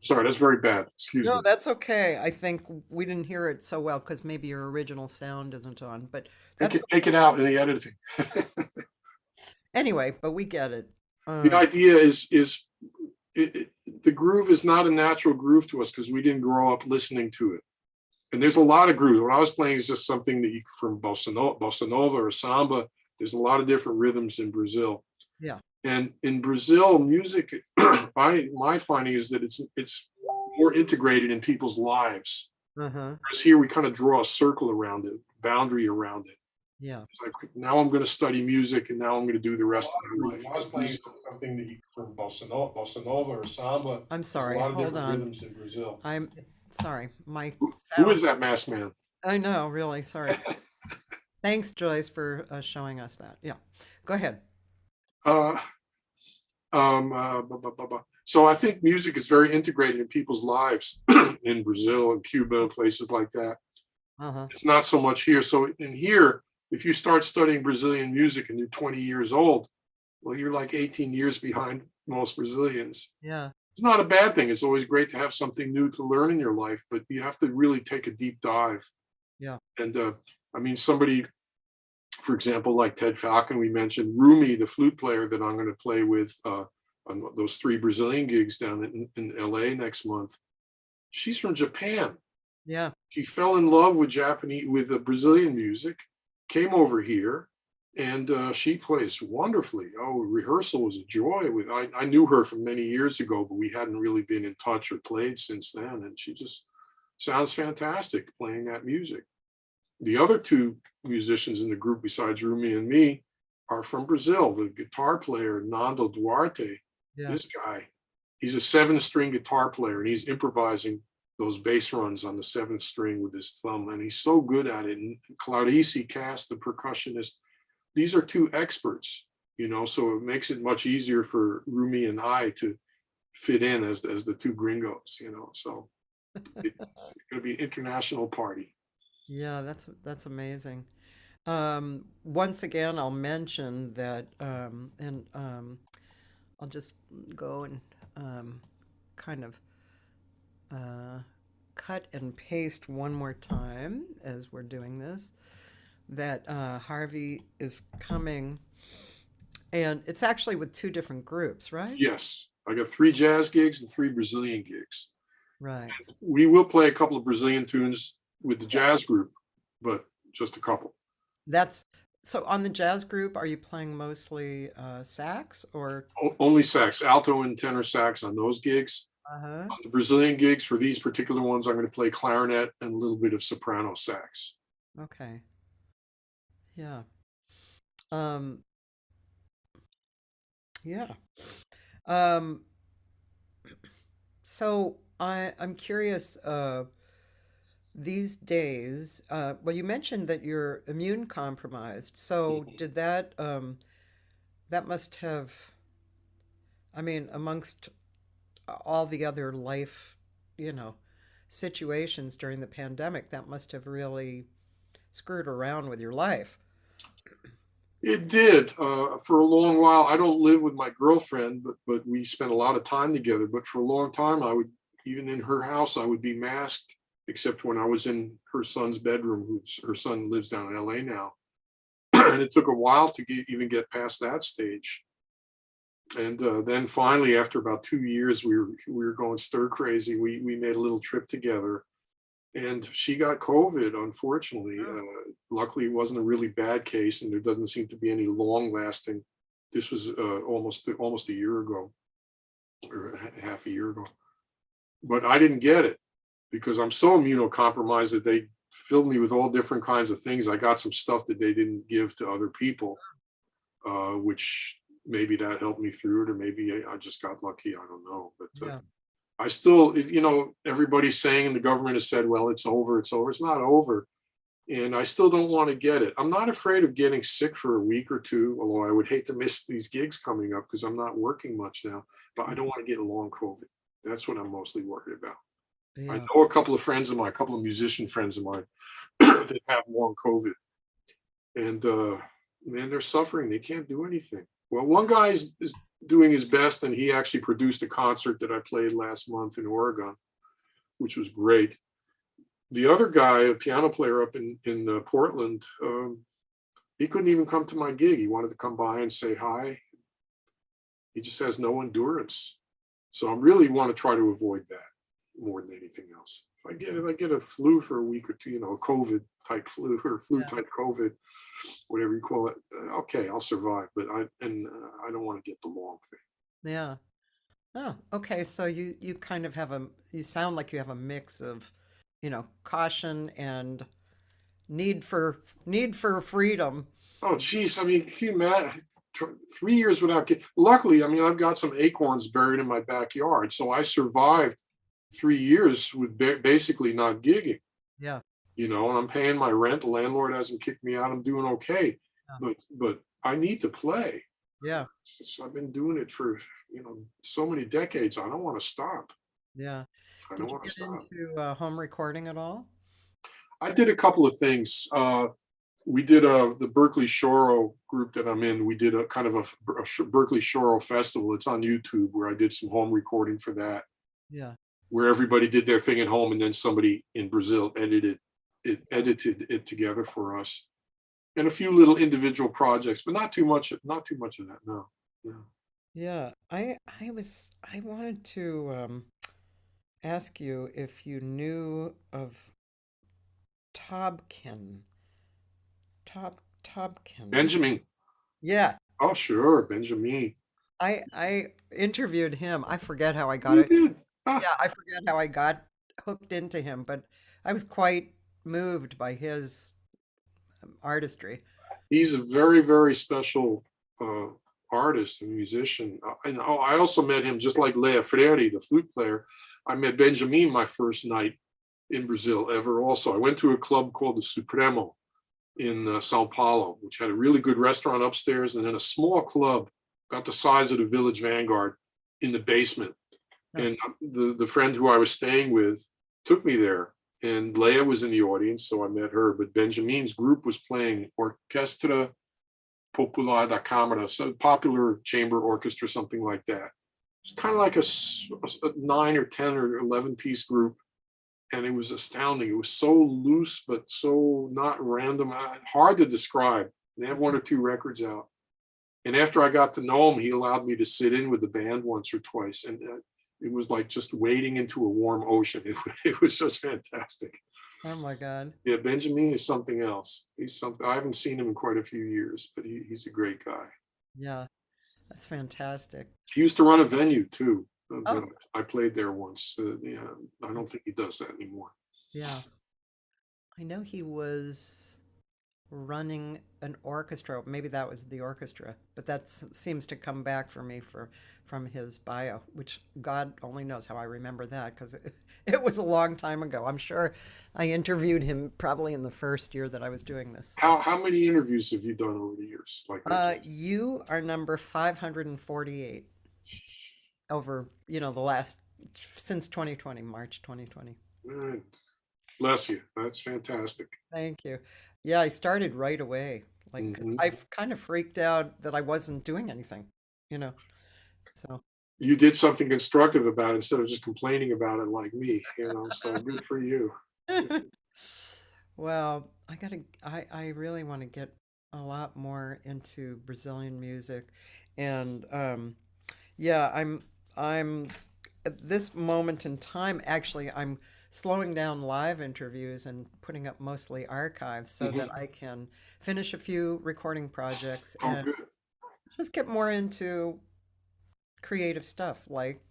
sorry, that's very bad. Excuse No, me. that's okay. I think we didn't hear it so well because maybe your original sound isn't on, but that's Take it out in the editing. anyway, but we get it. The idea is the groove is not a natural groove to us because we didn't grow up listening to it. And there's a lot of grooves. What I was playing is just something that from bossa nova or samba. There's a lot of different rhythms in Brazil. Yeah. And in Brazil, music, my finding is that it's more integrated in people's lives. Uh-huh. Whereas here we kind of draw a circle around it, boundary around it. Yeah. It's like, now I'm going to study music, and now I'm going to do the rest of my life. I was playing something that from bossa nova or samba. I'm There's sorry. a lot of Hold different on. rhythms in Brazil. I'm sorry. My Who sound. is that masked man? I know, really sorry. Thanks, Joyce, for showing us that. Yeah. Go ahead. Uh, so I think music is very integrated in people's lives in Brazil and Cuba and places like that. Uh-huh. It's not so much here. So in here, if you start studying Brazilian music and you're 20 years old, well, you're like 18 years behind most Brazilians. Yeah. It's not a bad thing. It's always great to have something new to learn in your life, but you have to really take a deep dive. Yeah. And somebody, for example, like Ted Falcon, we mentioned, Rumi, the flute player that I'm going to play with on those 3 Brazilian gigs down in LA next month. She's from Japan. Yeah. She fell in love with Brazilian music, came over here, and she plays wonderfully. Oh, rehearsal was a joy. I knew her from many years ago, but we hadn't really been in touch or played since then. And she just sounds fantastic playing that music. The other two musicians in the group, besides Rumi and me, are from Brazil. The guitar player, Nando Duarte, Yeah. this guy, he's a 7-string guitar player and he's improvising those bass runs on the 7th string with his thumb. And he's so good at it. And Clarice Cass, the percussionist, these are two experts, so it makes it much easier for Rumi and I to fit in as the two gringos, so it's going to be an international party. Yeah, that's amazing. Once again, I'll mention that, and I'll just go and kind of cut and paste one more time as we're doing this, that Harvey is coming, and it's actually with two different groups, right? Yes, I got 3 jazz gigs and 3 Brazilian gigs. Right. We will play a couple of Brazilian tunes with the jazz group, but just a couple. That's so on the jazz group, are you playing mostly sax or? Only sax, alto and tenor sax on those gigs. Uh-huh. On the Brazilian gigs, for these particular ones, I'm going to play clarinet and a little bit of soprano sax. Okay. Yeah. Um, yeah. Um, so I'm curious, these days, well, you mentioned that you're immune compromised. So did that that must have, I mean, amongst all the other life, you know, situations during the pandemic, that must have really screwed around with your life. It did for a long while. I don't live with my girlfriend, but we spent a lot of time together. But for a long time, I would, even in her house, I would be masked, except when I was in her son's bedroom. Her son lives down in LA now, and it took a while to even get past that stage. And then finally, after about 2 years, we were going stir crazy. We made a little trip together, and she got COVID, unfortunately. Oh, Luckily, it wasn't a really bad case, and there doesn't seem to be any long lasting. This was almost a year ago, or half a year ago. But I didn't get it because I'm so immunocompromised that they filled me with all different kinds of things. I got some stuff that they didn't give to other people, which maybe that helped me through it, or maybe I just got lucky. I don't know. But yeah. I still, everybody's saying, the government has said, well, it's over, it's over. It's not over. And I still don't want to get it. I'm not afraid of getting sick for a week or two, although I would hate to miss these gigs coming up because I'm not working much now. But I don't want to get long COVID. That's what I'm mostly worried about. I Yeah. know a couple of friends of mine, a couple of musician friends of mine that have long COVID. And man, they're suffering. They can't do anything. Well, one guy is doing his best, and he actually produced a concert that I played last month in Oregon, which was great. The other guy, a piano player up in Portland, he couldn't even come to my gig. He wanted to come by and say hi. He just has no endurance. So I really want to try to avoid that more than anything else. If I get a flu for a week or two, a COVID type flu or flu Yeah. type COVID, whatever you call it, okay, I'll survive. But I don't want to get the long thing. Yeah. Oh, okay. So you kind of have you sound like you have a mix of, caution and need for freedom. Oh, geez. I mean, can you imagine 3 years without luckily, I mean, I've got some acorns buried in my backyard. So I survived 3 years with basically not gigging, Yeah. and I'm paying my rent. The landlord hasn't kicked me out. I'm doing okay. Yeah. But I need to play. Yeah. I've been doing it for, so many decades. I don't want to stop. Yeah. I don't Did you want to get stop. into home recording at all? I did a couple of things. We did the Berkeley Shoro group that I'm in. We did a kind of a Berkeley Shoro festival. It's on YouTube, where I did some home recording for that, Yeah. where everybody did their thing at home, and then somebody in Brazil edited it together for us, and a few little individual projects, but not too much of that. No, no. Yeah. I wanted to ask you if you knew of Tobkin. Tob Tobkin. Benjamin. Yeah, Oh, sure, Benjamin. I interviewed him. I forget how I got You it. did. Ah, Yeah, I forget how I got hooked into him, but I was quite moved by his artistry. he's a very, very special uh, artist and musician. And I also met him just like Lea Freire, the flute player. I met Benjamin my first night in Brazil ever. Also, I went to a club called the Supremo in Sao Paulo, which had a really good restaurant upstairs, and then a small club about the size of the Village Vanguard in the basement. Oh, And the friend who I was staying with took me there, and Leia was in the audience, so I met her. But Benjamin's group was playing Orchestra Popular da Câmara, so popular chamber orchestra, something like that. It's kind of like a 9 or 10 or 11 piece group, and it was astounding. It was so loose, but so not random, hard to describe. They have 1 or 2 records out. And after I got to know him, he allowed me to sit in with the band once or twice, and it was like just wading into a warm ocean. It was just fantastic. oh my God. Yeah, Benjamin is something else. He's something. I haven't seen him in quite a few years, but he's a great guy. Yeah, that's fantastic. He used to run a venue too. Oh, I played there once. Yeah, I don't think he does that anymore. yeah. I know he was running an orchestra. Maybe that was the orchestra, but that seems to come back for me from his bio, which God only knows how I remember that because it was a long time ago. I'm sure I interviewed him probably in the first year that I was doing this. How many interviews have you done over the years? Like that? You are number 548 over, the last since 2020, March 2020. Eh, bless you. That's fantastic. Thank you. Yeah, I started right away. Like, 'cause Mhm. I've kind of freaked out that I wasn't doing anything, you know. So, You did something constructive about it instead of just complaining about it like me. So good for you. well, I really want to get a lot more into Brazilian music. And yeah, I'm at this moment in time, actually, I'm slowing down live interviews and putting up mostly archives so that Mhm. I can finish a few recording projects Oh, and good. just get more into creative stuff, like,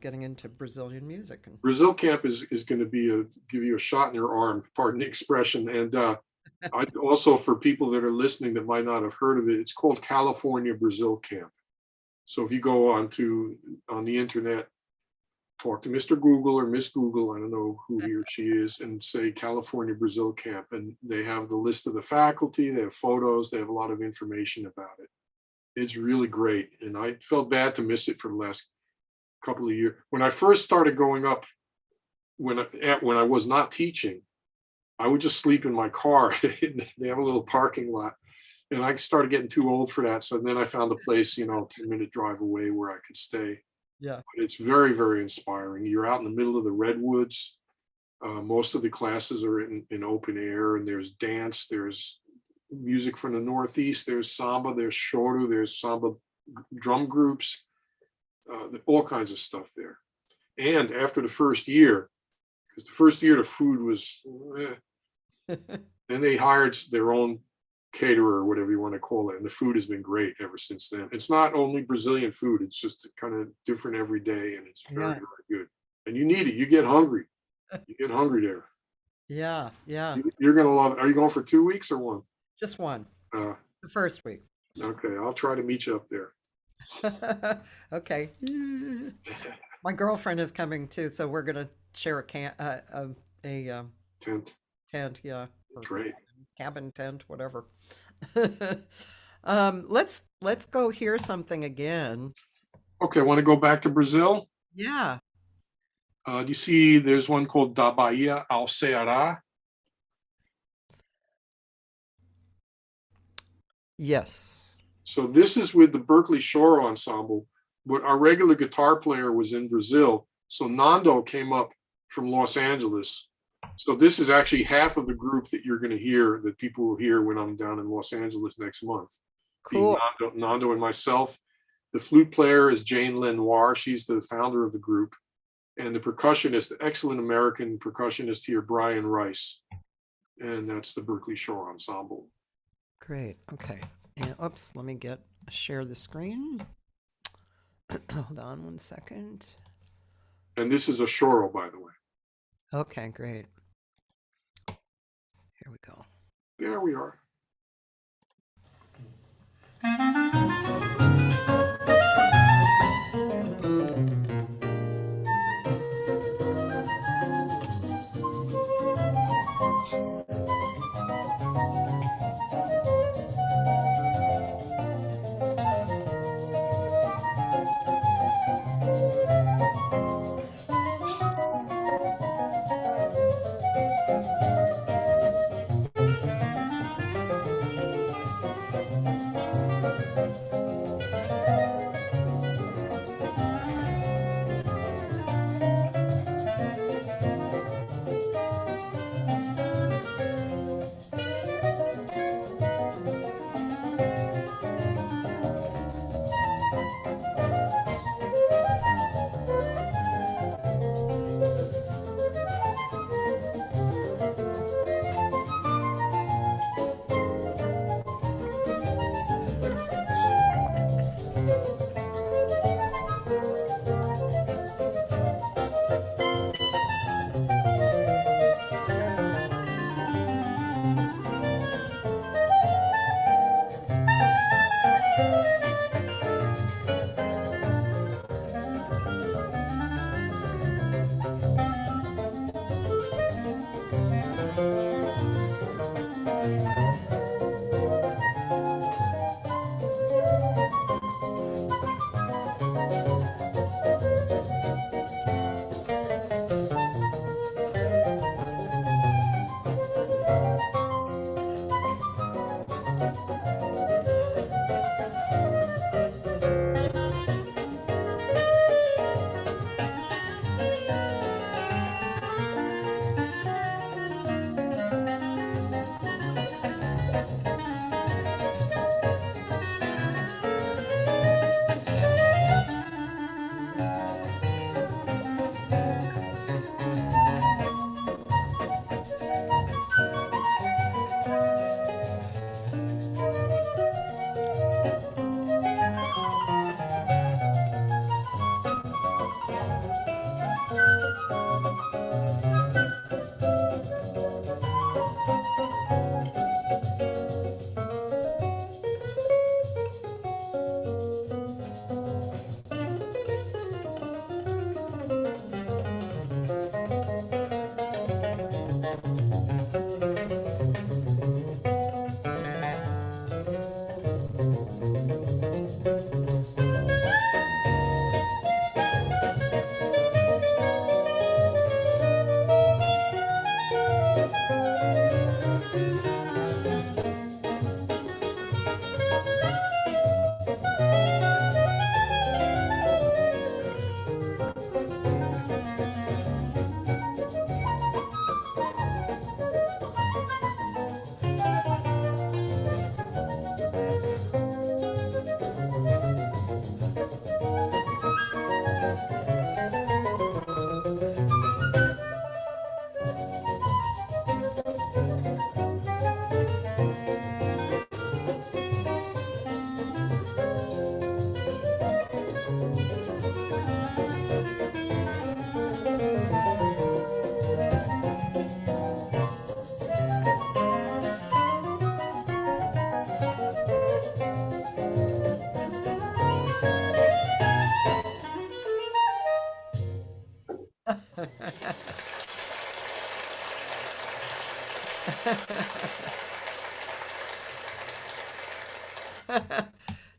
getting into Brazilian music. And Brazil Camp is going to give you a shot in your arm, pardon the expression. And I also, for people that are listening that might not have heard of it, it's called California Brazil Camp. So if you go on the internet, talk to Mr. Google or Miss Google, I don't know who he or she is, and say California Brazil Camp, and they have the list of the faculty, they have photos, they have a lot of information about it. It's really great, and I felt bad to miss it for the last couple of years. When I first started going up, when I was not teaching, I would just sleep in my car. They have a little parking lot, and I started getting too old for that. So then I found a place, 10-minute drive away where I could stay. yeah, But it's very, very inspiring. You're out in the middle of the redwoods. Most of the classes are in open air, and there's dance, there's music from the Northeast, there's samba, there's choro, there's samba drum groups, all kinds of stuff there. And after the first year, because the first year the food was, then they hired their own caterer, or whatever you want to call it, and the food has been great ever since then. It's not only Brazilian food; it's just kind of different every day, and it's very, yeah, very good. And you need it. You get hungry. You get hungry there. yeah, yeah. You're gonna love it. Are you going for 2 weeks or one? Just one, Uh, the first week. okay, I'll try to meet you up there. Okay. My girlfriend is coming too, so we're gonna share a Tent. tent, yeah, or Great. cabin tent, whatever. Let's go hear something again. Okay, want to go back to Brazil? Yeah. Do you see there's one called Da Bahia ao Ceará? Yes. So this is with the Berkeley Shore Ensemble, but our regular guitar player was in Brazil. So Nando came up from Los Angeles. So this is actually half of the group that you're going to hear, that people will hear when I'm down in Los Angeles next month. Being Cool. Nando and myself. The flute player is Jane Lenoir. She's the founder of the group. And the percussionist, the excellent American percussionist here, Brian Rice. And that's the Berkeley Shore Ensemble. Great. Okay. And oops, let me share the screen. Hold on one second. And this is a choral, by the way. Okay, great. Here we go. There we are.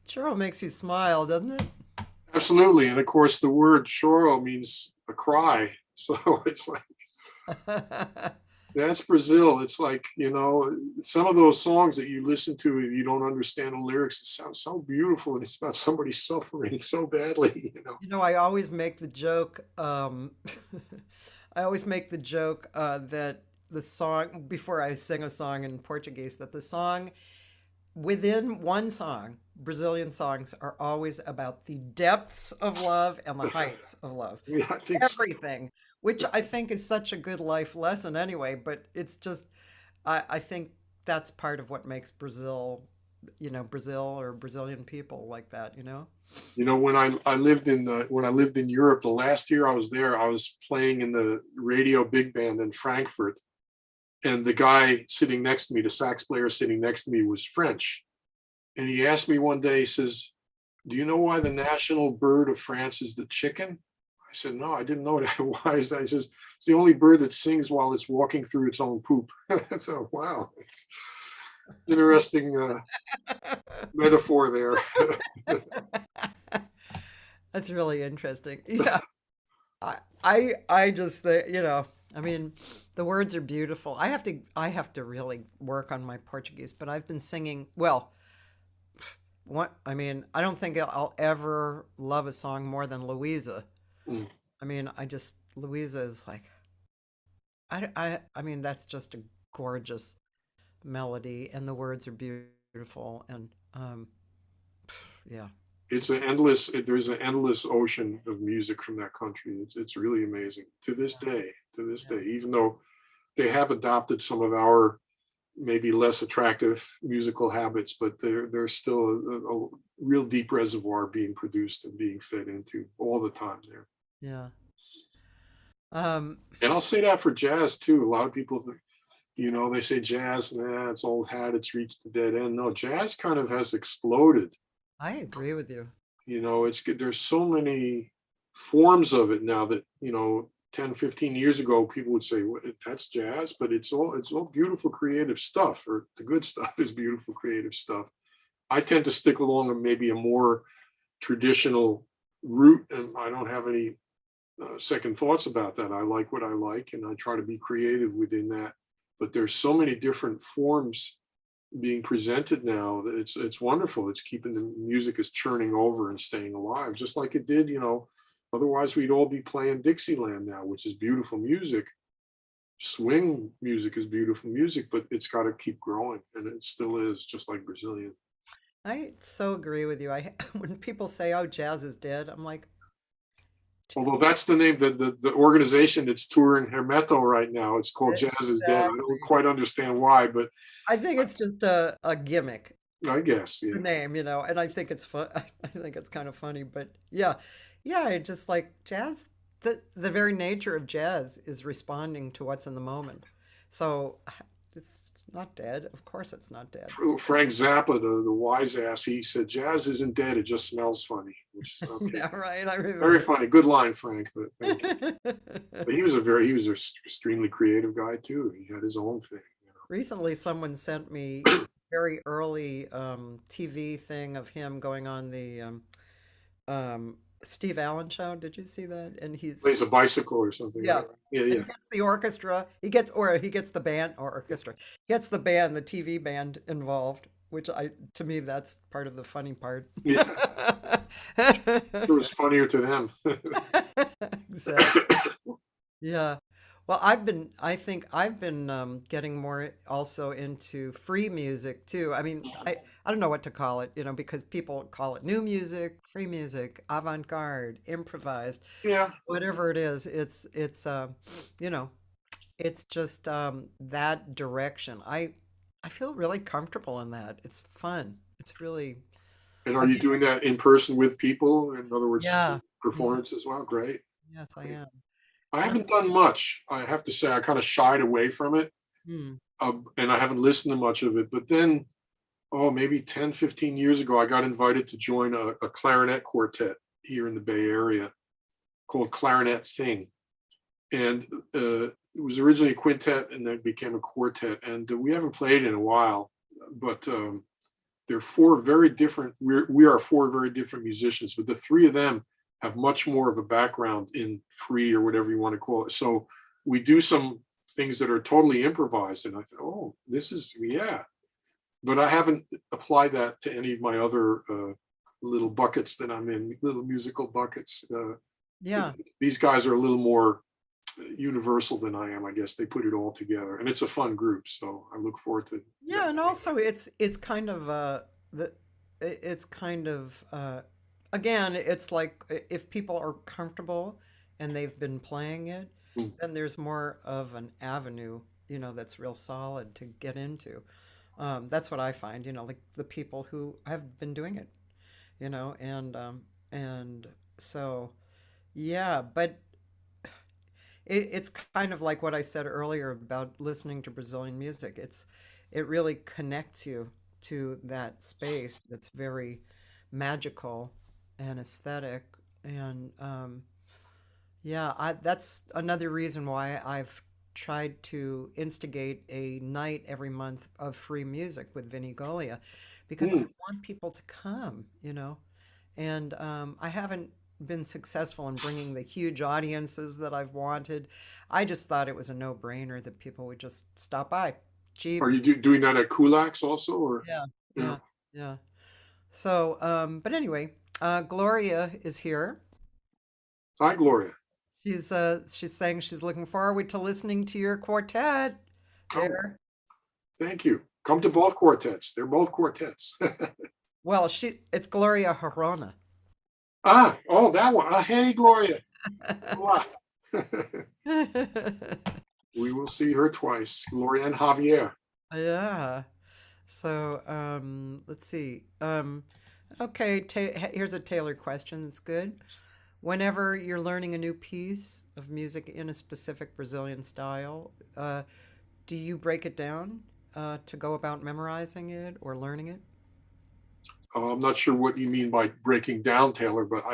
Churro makes you smile, doesn't Absolutely. And of course, the word choro means a cry. So it's like, it? that's Brazil. It's like, some of those songs that you listen to, and you don't understand the lyrics, it sounds so beautiful. And it's about somebody suffering so badly. I always make the joke. I always make the joke that the song, before I sing a song in Portuguese, that the song within one song, Brazilian songs are always about the depths of love and the heights of love. Yeah, I think so. Everything, which I think is such a good life lesson anyway, but it's just, I think that's part of what makes Brazil, Brazil or Brazilian people like that, When I lived in Europe, the last year I was there, I was playing in the radio big band in Frankfurt, and the guy sitting next to me, the sax player sitting next to me, was French, and he asked me one day, he says, "Do you know why the national bird of France is the chicken?" I said, "No, I didn't know that." "Why is that?" He says, "It's the only bird that sings while it's walking through its own poop." So, wow, it's interesting metaphor there. That's really interesting. Yeah. I just think, I mean, the words are beautiful. I have to really work on my Portuguese, but I've been singing, well, I mean, I don't think I'll ever love a song more than Louisa. Mm. I mean, Louisa is like, I mean, that's just a gorgeous melody, and the words are beautiful, and yeah. There's an endless ocean of music from that country. It's really amazing to this Yeah. day, Yeah. even though they have adopted some of our maybe less attractive musical habits, but there's still a real deep reservoir being produced and being fed into all the time there. Yeah. Um, And I'll say that for jazz too. A lot of people think, they say jazz, nah, it's old hat, it's reached the dead end. No, jazz kind of has exploded. I agree with you. It's good. There's so many forms of it now that, 10, 15 years ago, people would say, "Well, that's jazz," but it's all beautiful, creative stuff, or the good stuff is beautiful, creative stuff. I tend to stick along maybe a more traditional route, and I don't have any second thoughts about that. I like what I like, and I try to be creative within that. But there's so many different forms being presented now that it's wonderful. It's keeping the music is churning over and staying alive, just like it did. Otherwise we'd all be playing Dixieland now, which is beautiful music. Swing music is beautiful music, but it's got to keep growing, and it still is, just like Brazilian. I so agree with you. When people say, "Oh, jazz is dead," I'm like, Although that's the name, the organization that's touring Hermeto right now, it's called Jazz is Dead. I don't exactly. quite understand why, but I think it's just a gimmick, I guess, the yeah. name, and I think it's fun. I think it's kind of funny, but yeah, yeah, it just like jazz. The very nature of jazz is responding to what's in the moment. So it's not dead. Of course, it's not dead. Frank Zappa, the wise ass, he said, "Jazz isn't dead, it just smells funny," which is okay. Yeah, right. I Very remember. funny. Good line, Frank, but thank you. But he was an extremely creative guy too. He had his own thing. Recently, someone sent me very early TV thing of him going on the Steve Allen show. Did you see that? And he's Plays a bicycle or something, yeah, right? Yeah, and yeah. he gets the orchestra. He gets the band or orchestra. He gets the band, the TV band involved, which to me that's part of the funny part. Yeah, it was funnier to them. Exactly. Yeah. Well, I think I've been getting more also into free music too. I mean, I don't know what to call it, because people call it new music, free music, avant-garde, improvised, Yeah, whatever it is. It's you know, it's just that direction. I feel really comfortable in that. It's fun. It's really and are you again, doing that in person with people? In other words, yeah. Yeah, performance as well? Great, yes, I great. am. I And haven't done much. I have to say, I kind of shied away from it, hmm, and I haven't listened to much of it. But then, oh, maybe 10, 15 years ago, I got invited to join a clarinet quartet here in the Bay Area called Clarinet Thing. And it was originally a quintet, and then it became a quartet. And we haven't played in a while, but they're four very different. We are four very different musicians, but the three of them have much more of a background in free or whatever you want to call it. So we do some things that are totally improvised, and I thought, oh, this is yeah. But I haven't applied that to any of my other little buckets that I'm in, little musical buckets. yeah. These guys are a little more universal than I am, I guess. They put it all together, and it's a fun group. So I look forward to them. Yeah, and also it's kind of the it's kind of again, it's like if people are comfortable and they've been playing it, Mm. then there's more of an avenue, that's real solid to get into. That's what I find, like the people who have been doing it, and so yeah, but it's kind of like what I said earlier about listening to Brazilian music. It really connects you to that space that's very magical and aesthetic. And yeah, that's another reason why I've tried to instigate a night every month of free music with Vinnie Golia, because I Hmm. want people to come, and I haven't been successful in bringing the huge audiences that I've wanted. I just thought it was a no-brainer that people would just stop by. Are Cheap. you doing that at Kulak's also, or? Yeah, Yeah. yeah, yeah. So, but anyway, Gloria is here. Hi, Gloria. She's saying she's looking forward to listening to your quartet Oh, there. thank you. Come to both quartets. They're both quartets. Well, it's Gloria Horona. Oh, that one. Hey, Gloria. Hola. We will see her twice, Gloria and Javier. Yeah. So, let's see. Okay, here's a tailored question. That's good. Whenever you're learning a new piece of music in a specific Brazilian style, do you break it down to go about memorizing it or learning it? I'm not sure what you mean by breaking down, Taylor, but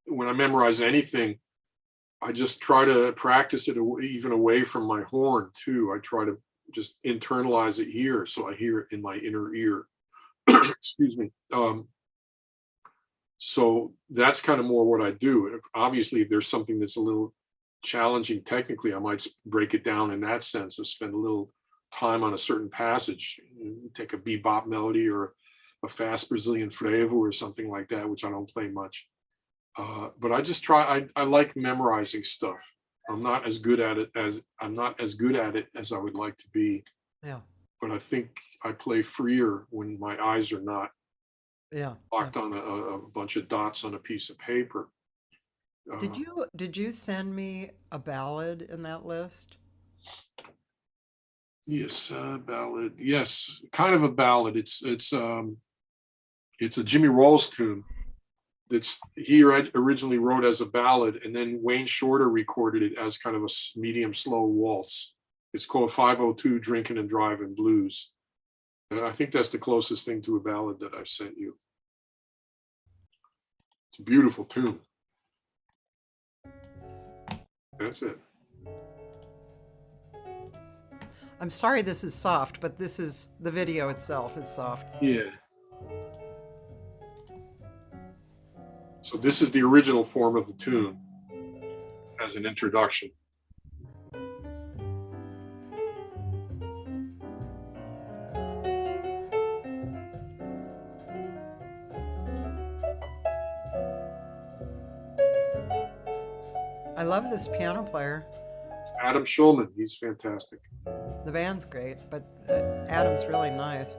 when I memorize anything, I just try to practice it even away from my horn too. I try to just internalize it here, so I hear it in my inner ear. Excuse me. So that's kind of more what I do. Obviously, if there's something that's a little challenging technically, I might break it down in that sense, or spend a little time on a certain passage, take a bebop melody or a fast Brazilian frevo or something like that, which I don't play much. But I just try. I like memorizing stuff. I'm not as good at it as I would like to be. Yeah, But I think I play freer when my eyes are not yeah, yeah. locked on a bunch of dots on a piece of paper. Did Uh, you send me a ballad in that list? yes, ballad. Yes, kind of a ballad. It's a Jimmy Rolls tune that's he originally wrote as a ballad, and then Wayne Shorter recorded it as kind of a medium slow waltz. It's called 502 Drinking and Driving Blues. And I think that's the closest thing to a ballad that I've sent you. It's a beautiful tune. That's it. I'm sorry this is soft, but this is the video itself is soft. Yeah. So this is the original form of the tune as an introduction. I love this piano player. Adam Schulman, he's fantastic. The band's great, but Adam's really nice.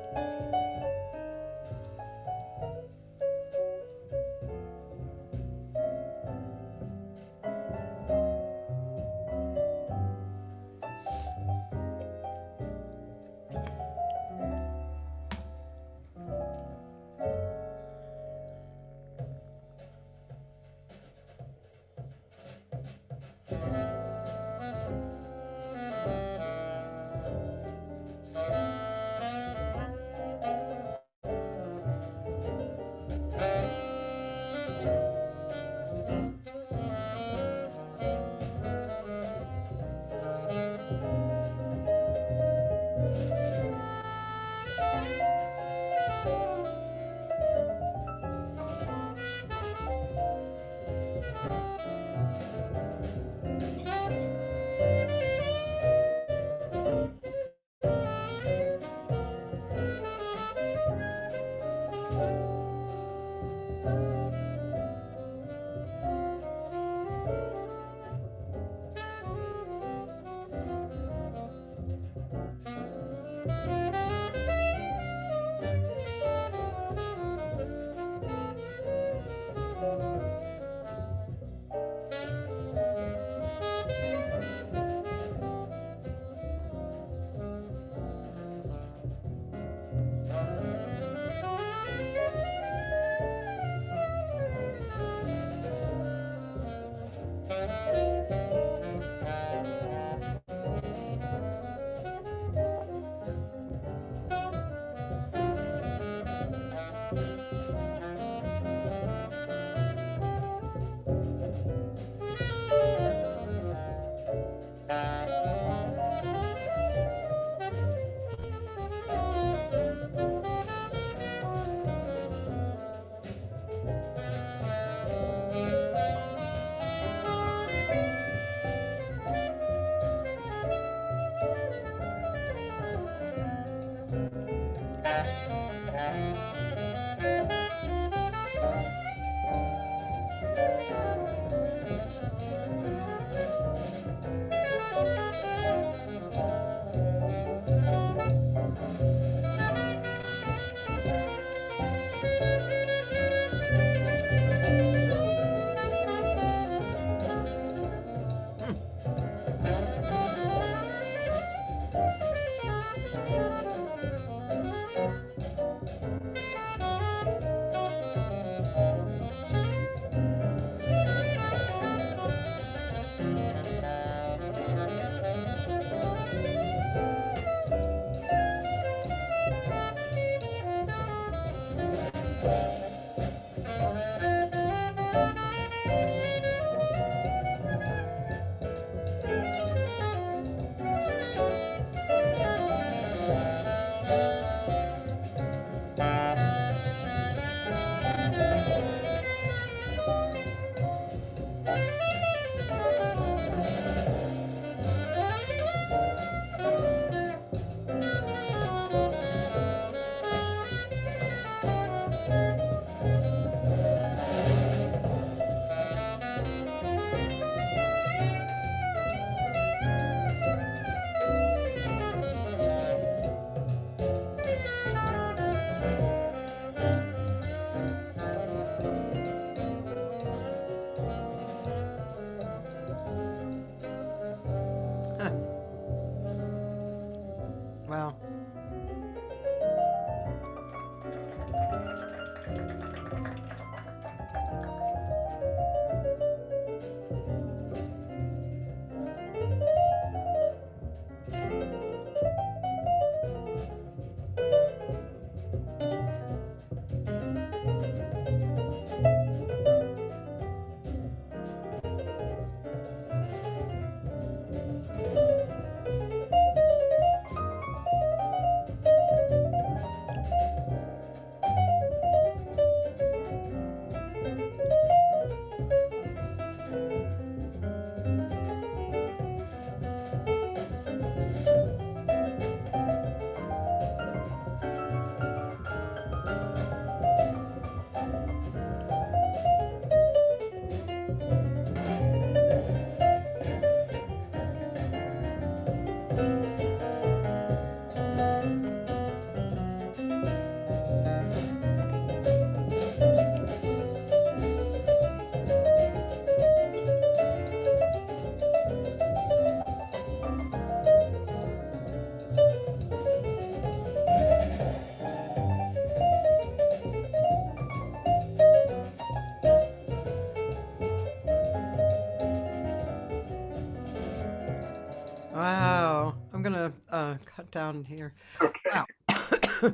Wow. I'm gonna cut down here. Okay. Wow.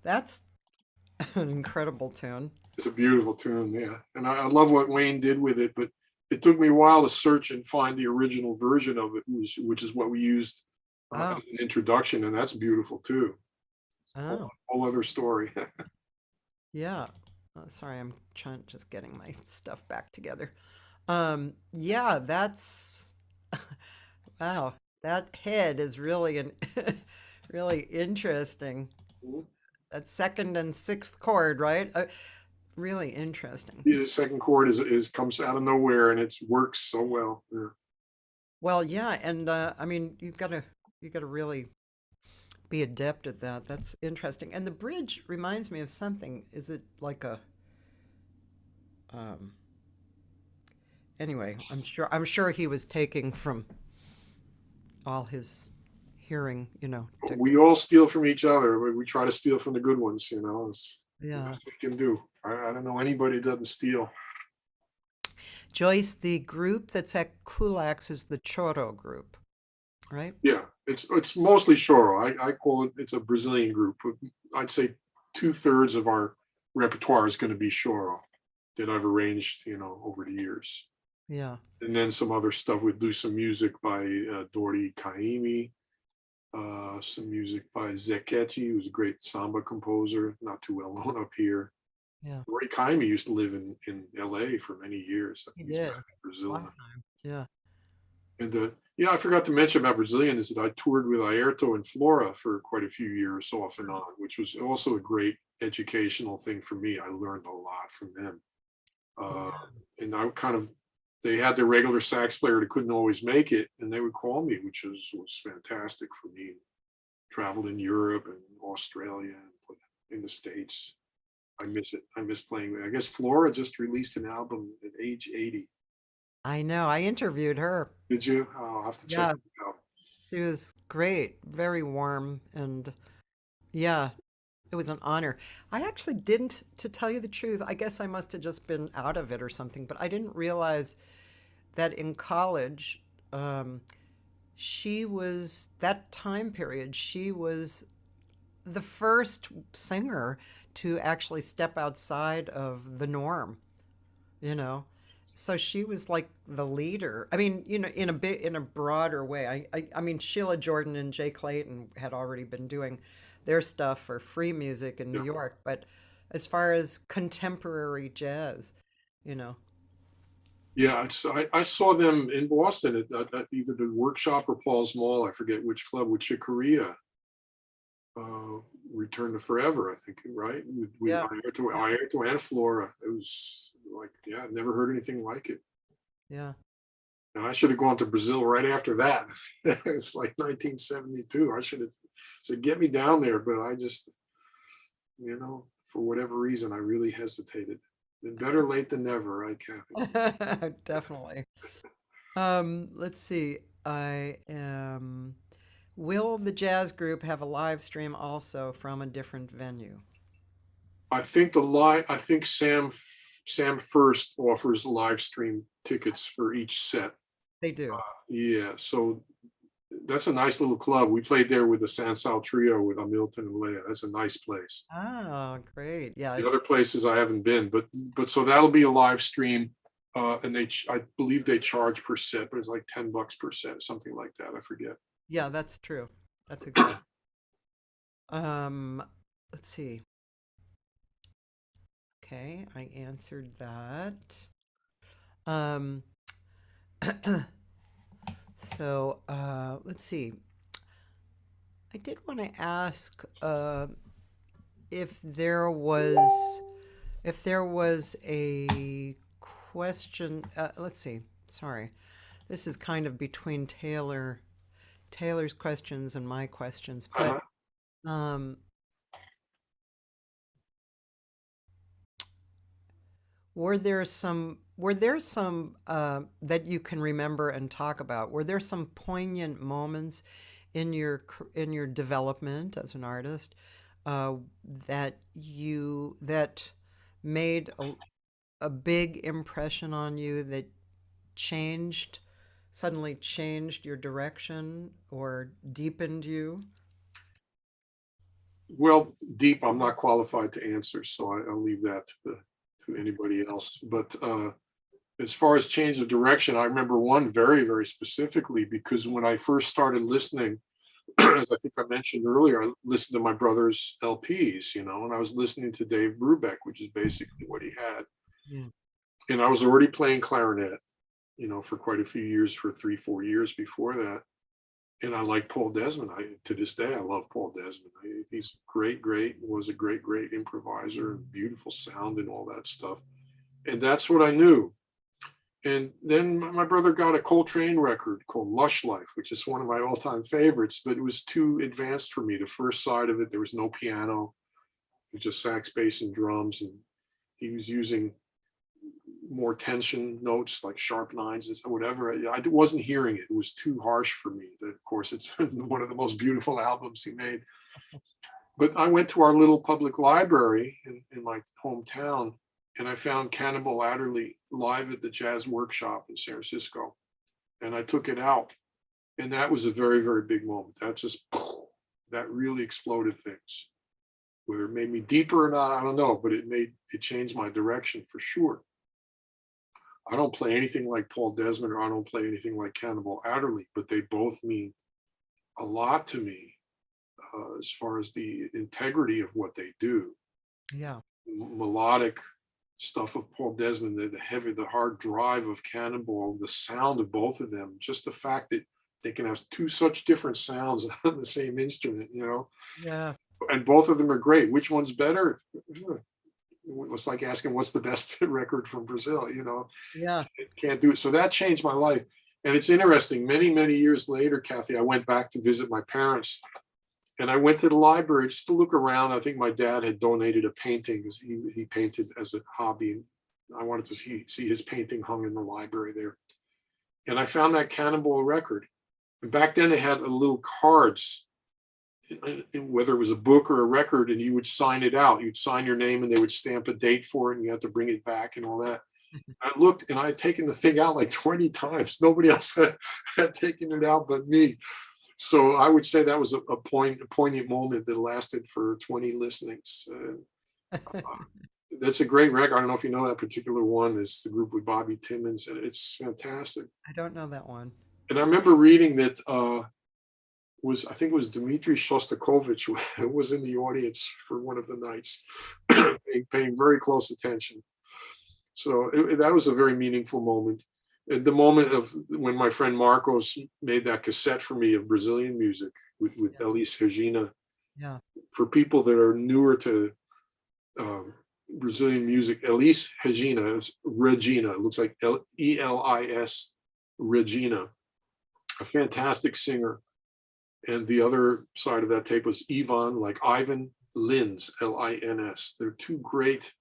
That's an incredible tune. It's a beautiful tune, yeah. And I love what Wayne did with it, but it took me a while to search and find the original version of it, which is what we used as Oh. an introduction, and that's beautiful too. Whole, Oh. whole other story. Yeah. Sorry, I'm trying just getting my stuff back together. Yeah, that's wow. That head is really an really interesting. That second and sixth chord, right? Really interesting. The second chord is comes out of nowhere and it works so well. Yeah. Well, yeah, and I mean, you gotta really be adept at that. That's interesting. And the bridge reminds me of something. Is it like a um anyway, I'm sure he was taking from all his hearing, We all steal from each other. We try to steal from the good ones, It's the yeah. best we can do. I don't know anybody that doesn't steal. Joyce, the group that's at Kulak's is the Choro group, right? Yeah, it's mostly choro. I call it's a Brazilian group. I'd say 2/3 of our repertoire is going to be choro that I've arranged, over the years. Yeah. And then some other stuff. We'd do some music by Dori Caymmi, some music by Zequete, who's a great samba composer, not too well known up here. Yeah. Dori Caymmi used to live in LA for many years. I He think he's did. back in Brazil Long now. time. Yeah. And yeah, I forgot to mention about Brazilian is that I toured with Airto and Flora for quite a few years off and on, which was also a great educational thing for me. I learned a lot from them. Uh, Yeah. and I they had their regular sax player that couldn't always make it, and they would call me, which was fantastic for me. Traveled in Europe and Australia and in the States. I miss it. I miss playing. I guess Flora just released an album at age 80. I know. I interviewed her. Did you? Oh, I'll have to check Yeah. it out. She was great, very warm, and yeah, it was an honor. I actually didn't, to tell you the truth, I guess I must have just been out of it or something, but I didn't realize that in college, um, she was, that time period, she was the first singer to actually step outside of the norm, you know? So she was like the leader. I mean, in a broader way. I mean, Sheila Jordan and Jay Clayton had already been doing their stuff for free music in New Yeah. York, but as far as contemporary jazz, you know, Yeah, I saw them in Boston at either the workshop or Paul's Mall. I forget which club with Chick Corea. uh, Return to Forever, I think, right? With yeah, yeah, Airto and Flora. It was like, yeah, I've never heard anything like it. yeah. And I should have gone to Brazil right after that. It's like 1972. I should have said, get me down there. But I just, for whatever reason, I really hesitated. And better late than never, right, Cathy? Definitely. Let's see. I am. Will the jazz group have a live stream also from a different venue? I think Sam First offers live stream tickets for each set. They do. Yeah, so that's a nice little club. We played there with the Sansal Trio with Hamilton and Leah. That's a nice place. Oh, great. Yeah, The it's other places I haven't been, but so that'll be a live stream. And I believe they charge per set, but it's like $10 per set, something like that. I forget. yeah, that's true. That's exactly. Um, let's see. Okay, I answered that. Um, so let's see. I did want to ask if there was a question. Let's see. Sorry, this is kind of between Taylor's questions and my questions, but Uh-huh. um, were there some that you can remember and talk about? Were there some poignant moments in your development as an artist uh, that made a big impression on you that changed suddenly changed your direction or deepened you? Well, deep, I'm not qualified to answer, so I'll leave that to anybody else. But as far as change of direction, I remember one very, very specifically, because when I first started listening, as I think I mentioned earlier, I listened to my brother's LPs, and I was listening to Dave Brubeck, which is basically what he had. Yeah. And I was already playing clarinet, for quite a few years, for 3, 4 years before that. And I like Paul Desmond. To this day, I love Paul Desmond. He's great, was a great, great improviser, and beautiful sound and all that stuff. And that's what I knew. And then my brother got a Coltrane record called Lush Life, which is one of my all-time favorites, but it was too advanced for me. The first side of it, there was no piano. It was just sax, bass, and drums. And he was using more tension notes, like sharp nines and whatever. I wasn't hearing it. It was too harsh for me. Of course, it's one of the most beautiful albums he made. But I went to our little public library in my hometown, and I found Cannibal Adderley live at the Jazz Workshop in San Francisco. And I took it out. And that was a very, very big moment. That really exploded things. Whether it made me deeper or not, I don't know, but it changed my direction for sure. I don't play anything like Paul Desmond, or I don't play anything like Cannibal Adderley, but they both mean a lot to me as far as the integrity of what they do. Yeah. Melodic stuff of Paul Desmond, the hard drive of Cannibal, the sound of both of them, just the fact that they can have two such different sounds on the same instrument, Yeah. And both of them are great. Which one's better? It's like asking what's the best record from Brazil, Yeah. Can't do it. So that changed my life. And it's interesting, many, many years later, Cathy, I went back to visit my parents, and I went to the library just to look around. I think my dad had donated a painting, because he painted as a hobby. And I wanted to see his painting hung in the library there. And I found that Cannibal record. And back then they had little cards, whether it was a book or a record, and you would sign it out. You'd sign your name, and they would stamp a date for it, and you had to bring it back and all that. I looked, and I had taken the thing out like 20 times. Nobody else had taken it out but me. So I would say that was a poignant moment that lasted for 20 listenings. That's a great record. I don't know if you know that particular one. It's the group with Bobby Timmons, and it's fantastic. I don't know that one. And I remember reading that I think it was Dmitri Shostakovich who was in the audience for one of the nights, paying very close attention. So that was a very meaningful moment. At the moment of when my friend Marcos made that cassette for me of Brazilian music with Elis Regina. Yeah. For people that are newer to Brazilian music, Elis Regina is Regina. It looks like Elis Regina, a fantastic singer. And the other side of that tape was Ivan Lins, Lins. They're two great,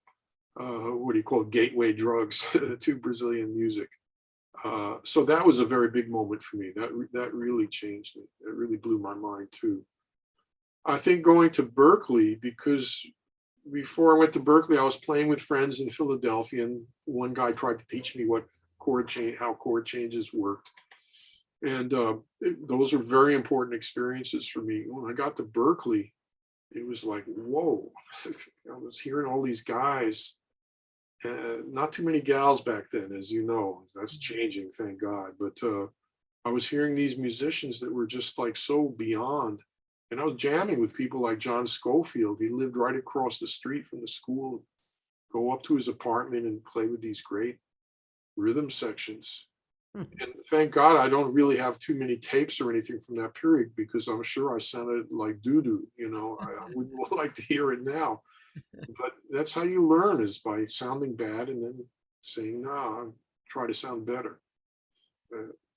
gateway drugs to Brazilian music. So that was a very big moment for me. That really changed me. It really blew my mind too. I think going to Berkeley, because before I went to Berkeley, I was playing with friends in Philadelphia, and one guy tried to teach me how chord changes worked. And those are very important experiences for me. When I got to Berkeley, it was like, whoa, I was hearing all these guys, not too many gals back then, as you know. That's changing, thank God. But I was hearing these musicians that were just like so beyond. And I was jamming with people like John Schofield. He lived right across the street from the school. Go up to his apartment and play with these great rhythm sections. And thank God I don't really have too many tapes or anything from that period, because I'm sure I sounded like doo-doo, I wouldn't like to hear it now. But that's how you learn, is by sounding bad and then saying, no, I'll try to sound better.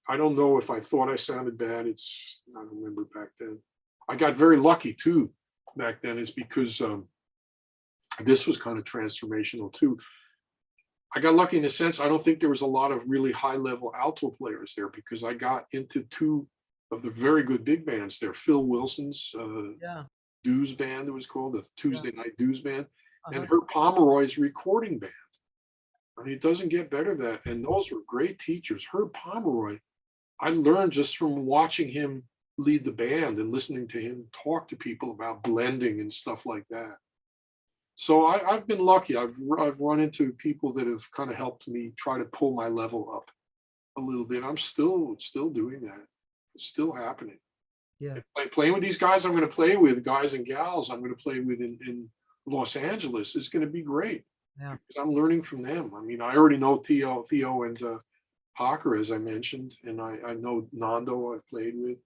I don't know if I thought I sounded bad. I don't remember back then. I got very lucky too back then, is because this was kind of transformational too. I got lucky in the sense, I don't think there was a lot of really high level alto players there, because I got into two of the very good big bands there. Phil Wilson's Dues Band, it was called, the Tuesday Night Dues Band, and Herb Pomeroy's recording band. I mean, it doesn't get better than that. And those were great teachers. Herb Pomeroy I learned just from watching him lead the band and listening to him talk to people about blending and stuff like that. So I've been lucky. I've run into people that have kind of helped me try to pull my level up a little bit. I'm still doing that. It's still happening. Yeah. Playing with these guys I'm going to play with, guys and gals I'm going to play with in Los Angeles, is going to be great. Yeah. I'm learning from them. I mean, I already know Theo and Hocker, as I mentioned, and I know Nando I've played with,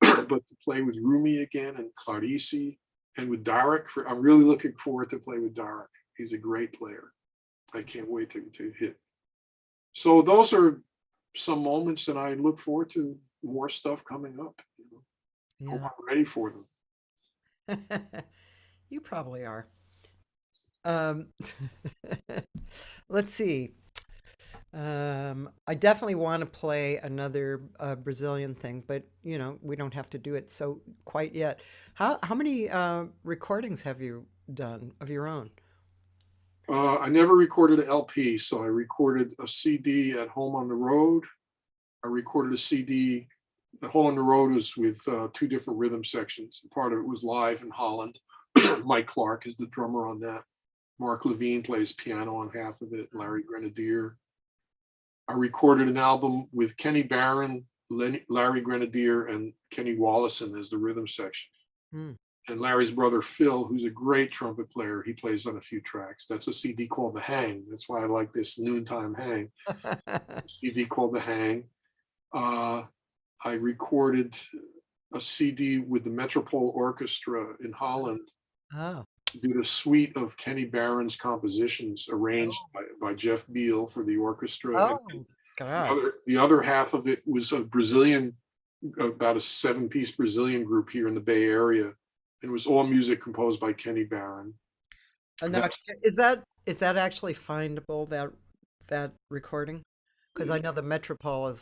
but to play with Rumi again and Clarisi and with Derek, I'm really looking forward to play with Derek. He's a great player. I can't wait to hit. So those are some moments, and I look forward to more stuff coming up. Yeah. I'm ready for them. You probably are. Let's see. I definitely want to play another Brazilian thing, but we don't have to do it so quite yet. How many recordings have you done of your own? I never recorded an LP, so I recorded a CD at home on the road. I recorded a CD at home on the road was with two different rhythm sections. Part of it was live in Holland. Mike Clark is the drummer on that. Mark Levine plays piano on half of it. Larry Grenadier. I recorded an album with Kenny Barron, Larry Grenadier, and Kenny Wollesen as the rhythm section. And Larry's brother Phil, who's a great trumpet player, he plays on a few tracks. That's a CD called The Hang. That's why I like this Noontime Hang. CD called The Hang. I recorded a CD with the Metropole Orchestra in Holland. Oh. Did a suite of Kenny Barron's compositions arranged by Jeff Beal for the orchestra. Oh, God. The other half of it was a Brazilian, about a 7-piece Brazilian group here in the Bay Area. It was all music composed by Kenny Barron. Now, is that actually findable, that recording? Because I know the Metropole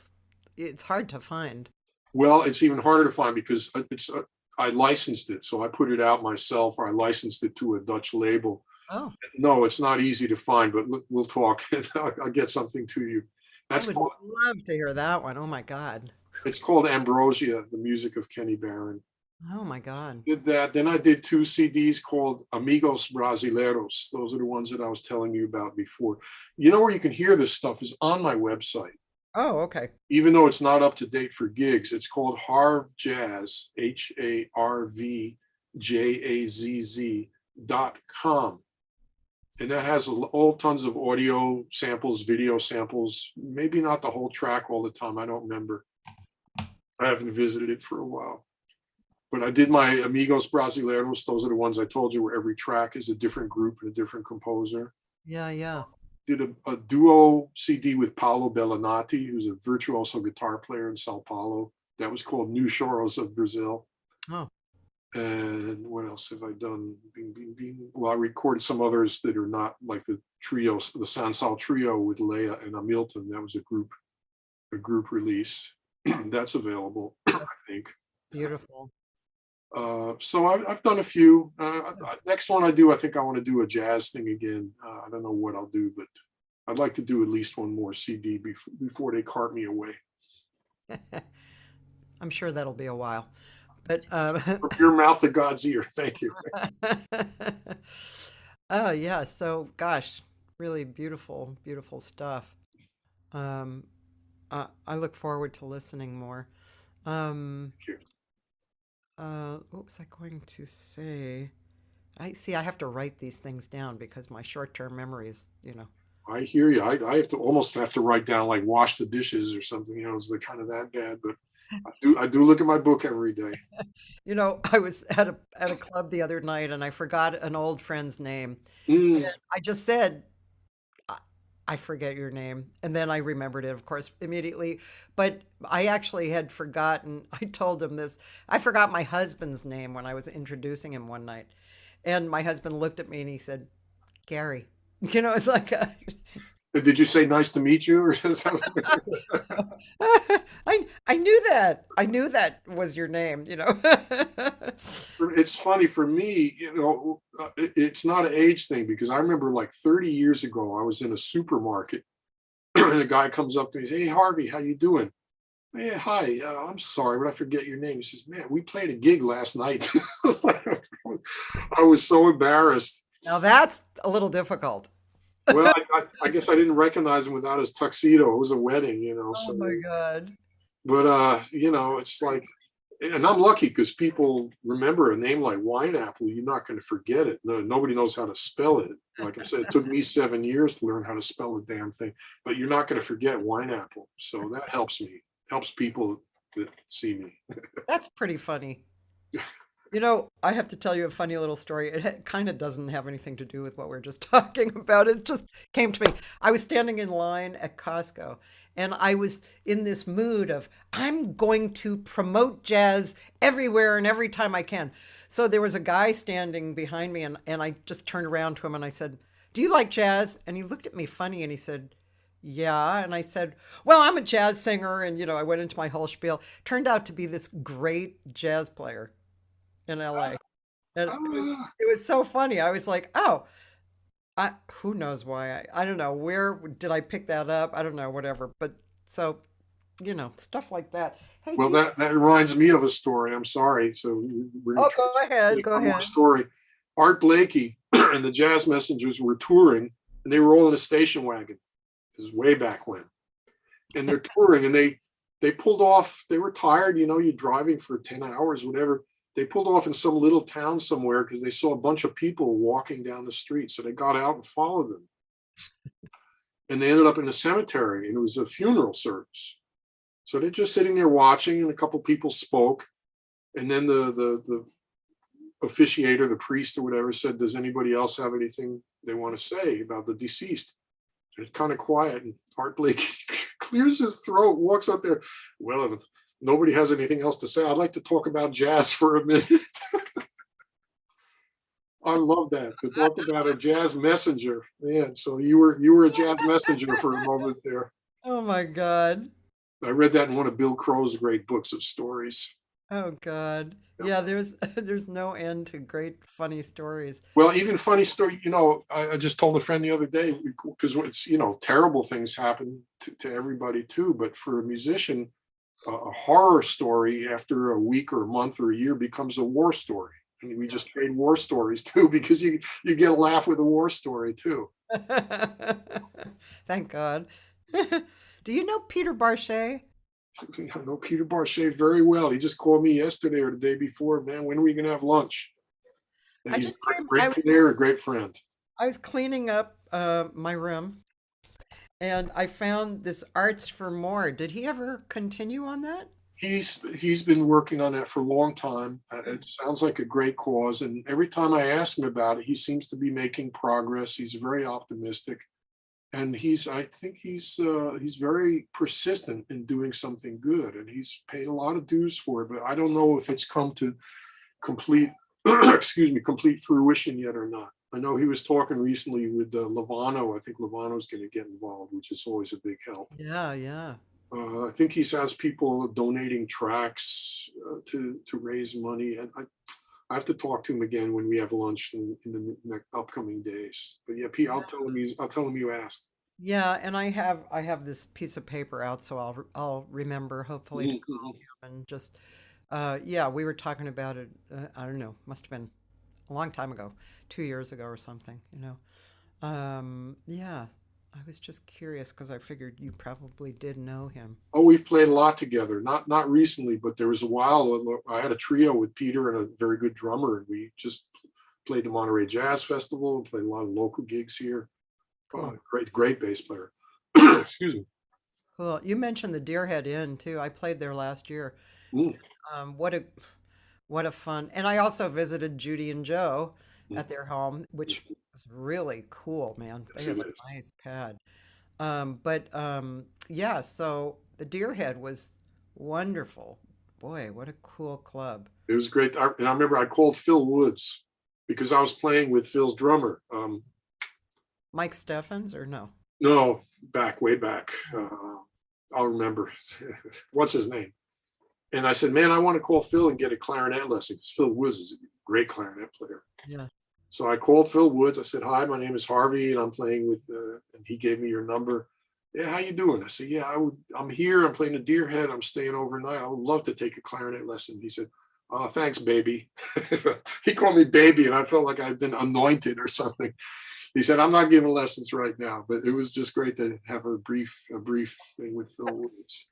it's hard to find. Well, it's even harder to find because I licensed it. So I put it out myself, or I licensed it to a Dutch label. Oh. No, it's not easy to find, but we'll talk and I'll get something to you. I would love to hear that one. Oh my God. It's called Ambrosia, the music of Kenny Barron. Oh my God. Did that. Then I did 2 CDs called Amigos Brasileiros. Those are the ones that I was telling you about before. You know where you can hear this stuff is on my website. Oh, okay. Even though it's not up to date for gigs, it's called Harv Jazz, HARVJAZZ.com. And that has all tons of audio samples, video samples, maybe not the whole track all the time. I don't remember. I haven't visited it for a while. But I did my Amigos Brasileiros. Those are the ones I told you where every track is a different group and a different composer. Yeah, yeah. Did a duo CD with Paolo Bellinati, who's a virtuoso guitar player in Sao Paulo. That was called New Choros of Brazil. Oh. And what else have I done? Bing, bing, bing. Well, I recorded some others that are not like the trios, the Sansal Trio with Leah and Hamilton. That was a group release. That's available, I think. Beautiful. So I've done a few. Next one I do, I think I want to do a jazz thing again. I don't know what I'll do, but I'd like to do at least one more CD before they cart me away. I'm sure that'll be a while. But from your mouth to God's ear. Thank you. Oh yeah. So gosh, really beautiful, beautiful stuff. I look forward to listening more. Thank you. What was I going to say? I have to write these things down because my short-term memory is, I hear you. I have to almost have to write down like wash the dishes or something, it's like kind of that bad, but I do look at my book every day. I was at a club the other night and I forgot an old friend's name. And I just said, I forget your name. And then I remembered it, of course, immediately. But I actually had forgotten. I told him this. I forgot my husband's name when I was introducing him one night. And my husband looked at me and he said, Gary. It's like Did you say nice to meet you or something? I knew that. I knew that was your name, It's funny for me, it's not an age thing because I remember like 30 years ago, I was in a supermarket and a guy comes up to me and says, hey, Harvey, how you doing? "Yeah, hi, I'm sorry, but I forget your name." He says, "Man, we played a gig last night." I was like, I was so embarrassed. Now that's a little difficult. Well, I guess I didn't recognize him without his tuxedo. It was a wedding, Oh so, my God. but, it's like, and I'm lucky because people remember a name like Wineapple, you're not going to forget it. No, nobody knows how to spell it. Like I said, it took me 7 years to learn how to spell the damn thing, but you're not going to forget Wineapple. So that helps me, helps people that see me. That's pretty funny. I have to tell you a funny little story. It kind of doesn't have anything to do with what we're just talking about. It just came to me. I was standing in line at Costco and I was in this mood of, I'm going to promote jazz everywhere and every time I can. So there was a guy standing behind me and I just turned around to him and I said, "Do you like jazz?" And he looked at me funny and he said, "Yeah." And I said, "Well, I'm a jazz singer." And, I went into my whole spiel. Turned out to be this great jazz player in LA. And Ah, it was so funny. I was like, oh, who knows why? I don't know. Where did I pick that up? I don't know, whatever. But so, stuff like that. Hey, well, that reminds me of a story. I'm sorry. So we're going oh, to go ahead. make Go one more ahead. story. Art Blakey and the Jazz Messengers were touring, and they were all in a station wagon. This is way back when, and they're touring, and they pulled off. They were tired. You're driving for 10 hours, whatever. They pulled off in some little town somewhere because they saw a bunch of people walking down the street. So they got out and followed them, and they ended up in a cemetery, and it was a funeral service. So they're just sitting there watching, and a couple people spoke, and then the officiator, the priest or whatever, said, "Does anybody else have anything they want to say about the deceased?" And it's kind of quiet, and Art Blakey clears his throat, walks up there. "Well, if nobody has anything else to say, I'd like to talk about jazz for a minute." I love that, to talk about a jazz messenger. Man, so you were a jazz messenger for a moment there. Oh my God. I read that in one of Bill Crow's great books of stories. Oh God. Yeah, there's there's no end to great funny stories. Well, even funny story, I just told a friend the other day, because it's, terrible things happen to everybody too. But for a musician, a horror story after a week or a month or a year becomes a war story. I mean, we just trade war stories too, because you get a laugh with a war story too. Thank God. Do you know Peter Barchet? I know Peter Barchet very well. He just called me yesterday or the day before. "Man, when are we gonna have lunch?" And I he's a just came, great player, a great friend. I was cleaning up my room and I found this Arts for More. Did he ever continue on that? He's been working on that for a long time. It sounds like a great cause, and every time I ask him about it, he seems to be making progress. He's very optimistic, and I think he's very persistent in doing something good, and he's paid a lot of dues for it. But I don't know if it's come to complete, excuse me, complete fruition yet or not. I know he was talking recently with Lovano. I think Lovano's going to get involved, which is always a big help. Yeah, yeah. I think he has people donating tracks to raise money, and I have to talk to him again when we have lunch in the upcoming days. But yeah, Pete, I'll tell him you asked. Yeah, and I have this piece of paper out, so I'll remember hopefully to call Mhm. him and just yeah, we were talking about it. I don't know, must have been a long time ago, 2 years ago or something. Yeah, I was just curious because I figured you probably did know him. Oh, we've played a lot together. Not recently, but there was a while I had a trio with Peter and a very good drummer, and we just played the Monterey Jazz Festival, played a lot of local gigs here. Cool, Great bass player. Excuse me. cool. You mentioned the Deerhead Inn too. I played there last year. Mm, What a fun. And I also visited Judy and Joe mm, at their home, which mm. was really cool, man. They Yes, have it a is. nice pad. But yeah, so the Deerhead was wonderful. Boy, what a cool club. It was great. And I remember I called Phil Woods because I was playing with Phil's drummer. Mike Steffens or no? No, way back. I'll remember. What's his name? And I said, "Man, I want to call Phil and get a clarinet lesson because Phil Woods is a great clarinet player." Yeah. So I called Phil Woods. I said, "Hi, my name is Harvey, and I'm playing with," and he gave me your number. Yeah, how you doing? I said, yeah, I'm here. I'm playing the Deerhead. I'm staying overnight. I would love to take a clarinet lesson. He said, oh, thanks, baby. He called me baby, and I felt like I'd been anointed or something. He said, I'm not giving lessons right now, but it was just great to have a brief thing with Phil Williams.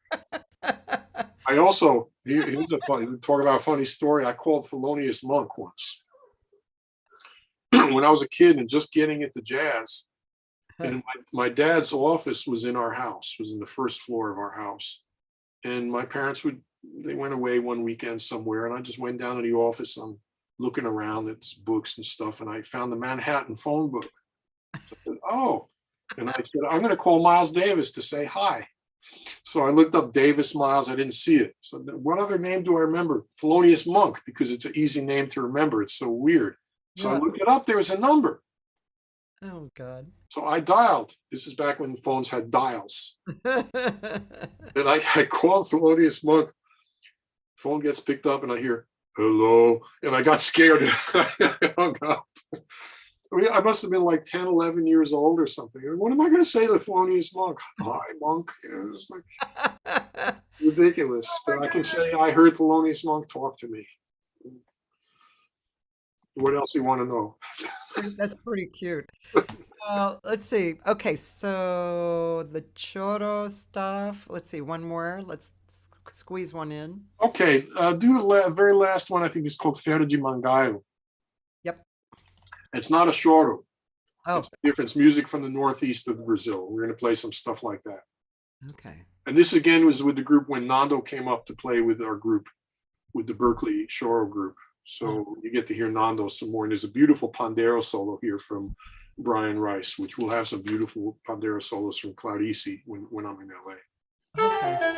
I also, here's a funny, talk about a funny story. I called Thelonious Monk once when I was a kid and just getting into jazz. And my dad's office was in our house, was in the first floor of our house. And my parents they went away one weekend somewhere, and I just went down to the office. I'm looking around at books and stuff, and I found the Manhattan phone book. So I said, oh, and I said, I'm going to call Miles Davis to say hi. So I looked up Davis Miles. I didn't see it. So what other name do I remember? Thelonious Monk, because it's an easy name to remember. It's so weird. So I looked it up. There was a number. Oh, God. So I dialed. This is back when phones had dials. And I called Thelonious Monk. Phone gets picked up, and I hear, hello. And I got scared. I hung up. I mean, I must have been like 10, 11 years old or something. What am I going to say to Thelonious Monk? Hi, Monk. It was like ridiculous. But I can say I heard Thelonious Monk talk to me. What else do you want to know? That's pretty cute. Let's see. Okay, so the choro stuff. Let's see, one more. Let's squeeze one in. Okay, do the very last one. I think is called Feira de Mangaio. Yep. It's not a choro. Oh, it's different. Music from the northeast of Brazil. We're going to play some stuff like that. okay. And this again was with the group when Nando came up to play with our group, with the Berkeley Choro group. So you get to hear Nando some more. And there's a beautiful Pandero solo here from Brian Rice, which will have some beautiful Pandero solos from Clarice when I'm in LA. Okay.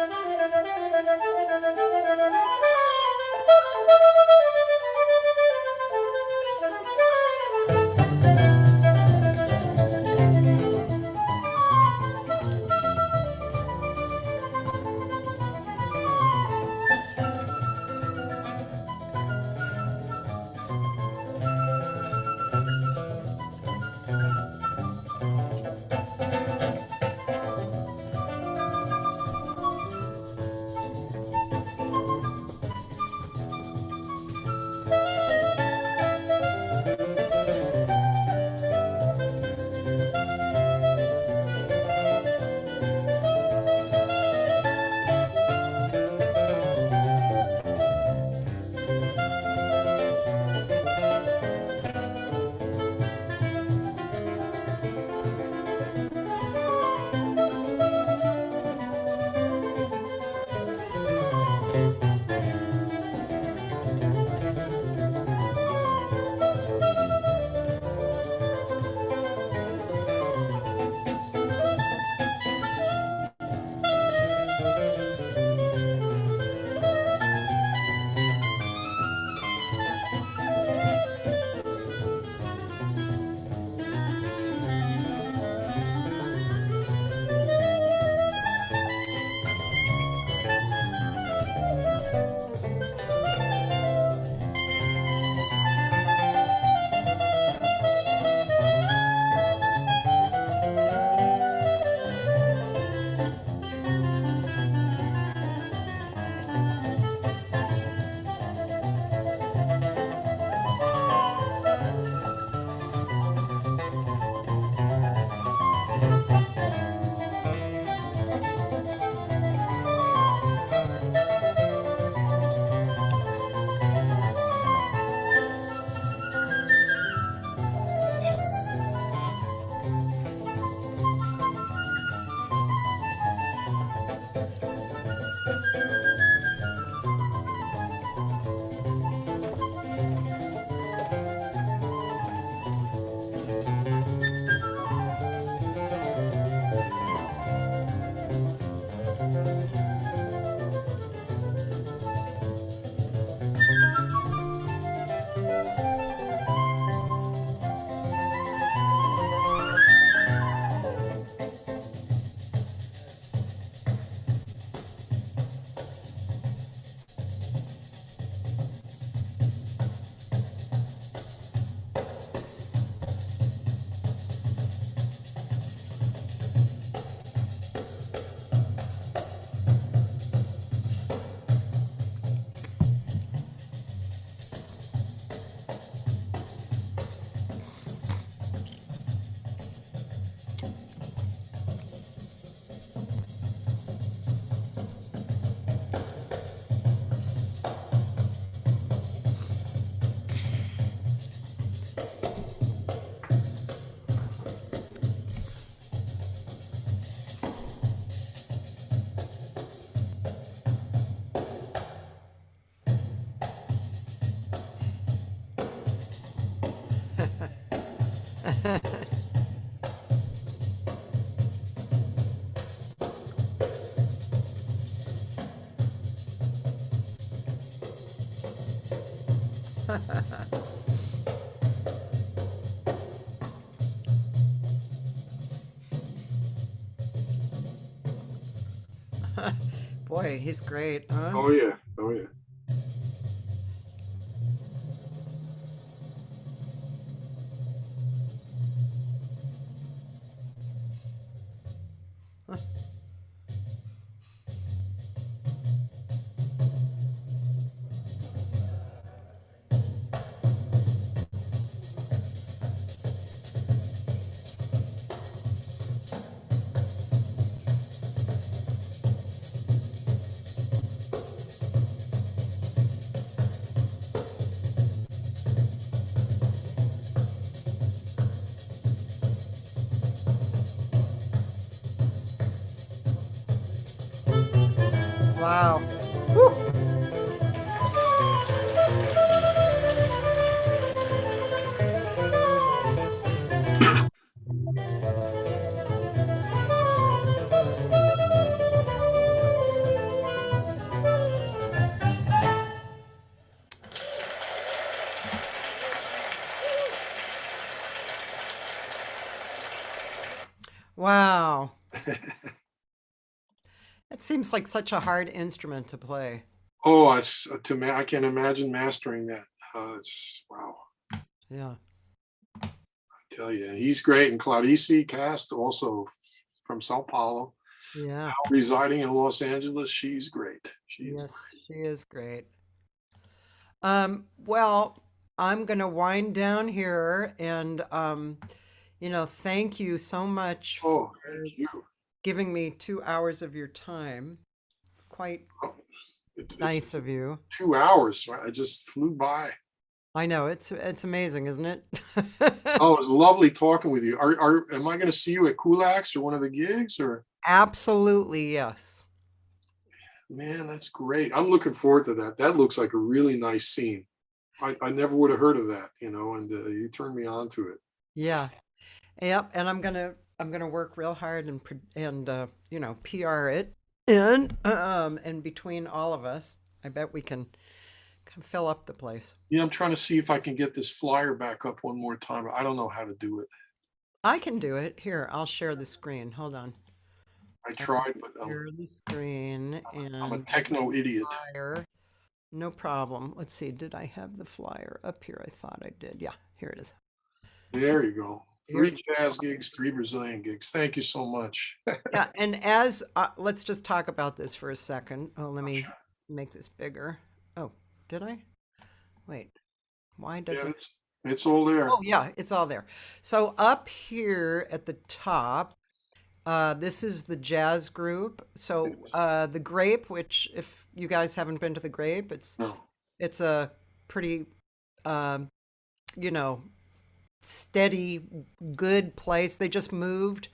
Boy, he's great, huh? Oh yeah. Oh yeah. Wow. Woo. Wow. It seems like such a hard instrument to play. Oh, I can imagine mastering that. It's wow. Yeah. I tell you, he's great. And Clarice Cast, also from Sao Paulo, Yeah. residing in Los Angeles. She's great. Yes, she is great. Well, I'm going to wind down here and, thank you so much for Oh, thank you. giving me 2 hours of your time. Quite Oh, nice of you. 2 hours. I just flew by. I know it's amazing, isn't it? Oh, it was lovely talking with you. Am I going to see you at Kulak's or one of the gigs? Or Absolutely, yes. man, that's great. I'm looking forward to that. That looks like a really nice scene. I never would have heard of that, and you turned me on to it. Yeah. Yep. And I'm gonna work real hard and PR it and between all of us, I bet we can fill up the place. Yeah, I'm trying to see if I can get this flyer back up one more time. I don't know how to do it. I can do it. Here, I'll share the screen. Hold on. I tried, but Share the screen I'm a and techno idiot. flyer. No problem. Let's see. Did I have the flyer up here? I thought I did. Yeah, here it is. There you go. 3 Here's- jazz gigs, 3 Brazilian gigs. Thank you so much. Yeah, and let's just talk about this for a second. Oh, let me make this bigger. Oh, did I? Wait, why does Yeah, it? it's all there. Oh, yeah, it's all there. So up here at the top, this is the jazz group. So the Grape, which if you guys haven't been to the Grape, No. it's a pretty, um, you know, steady, good place. They just moved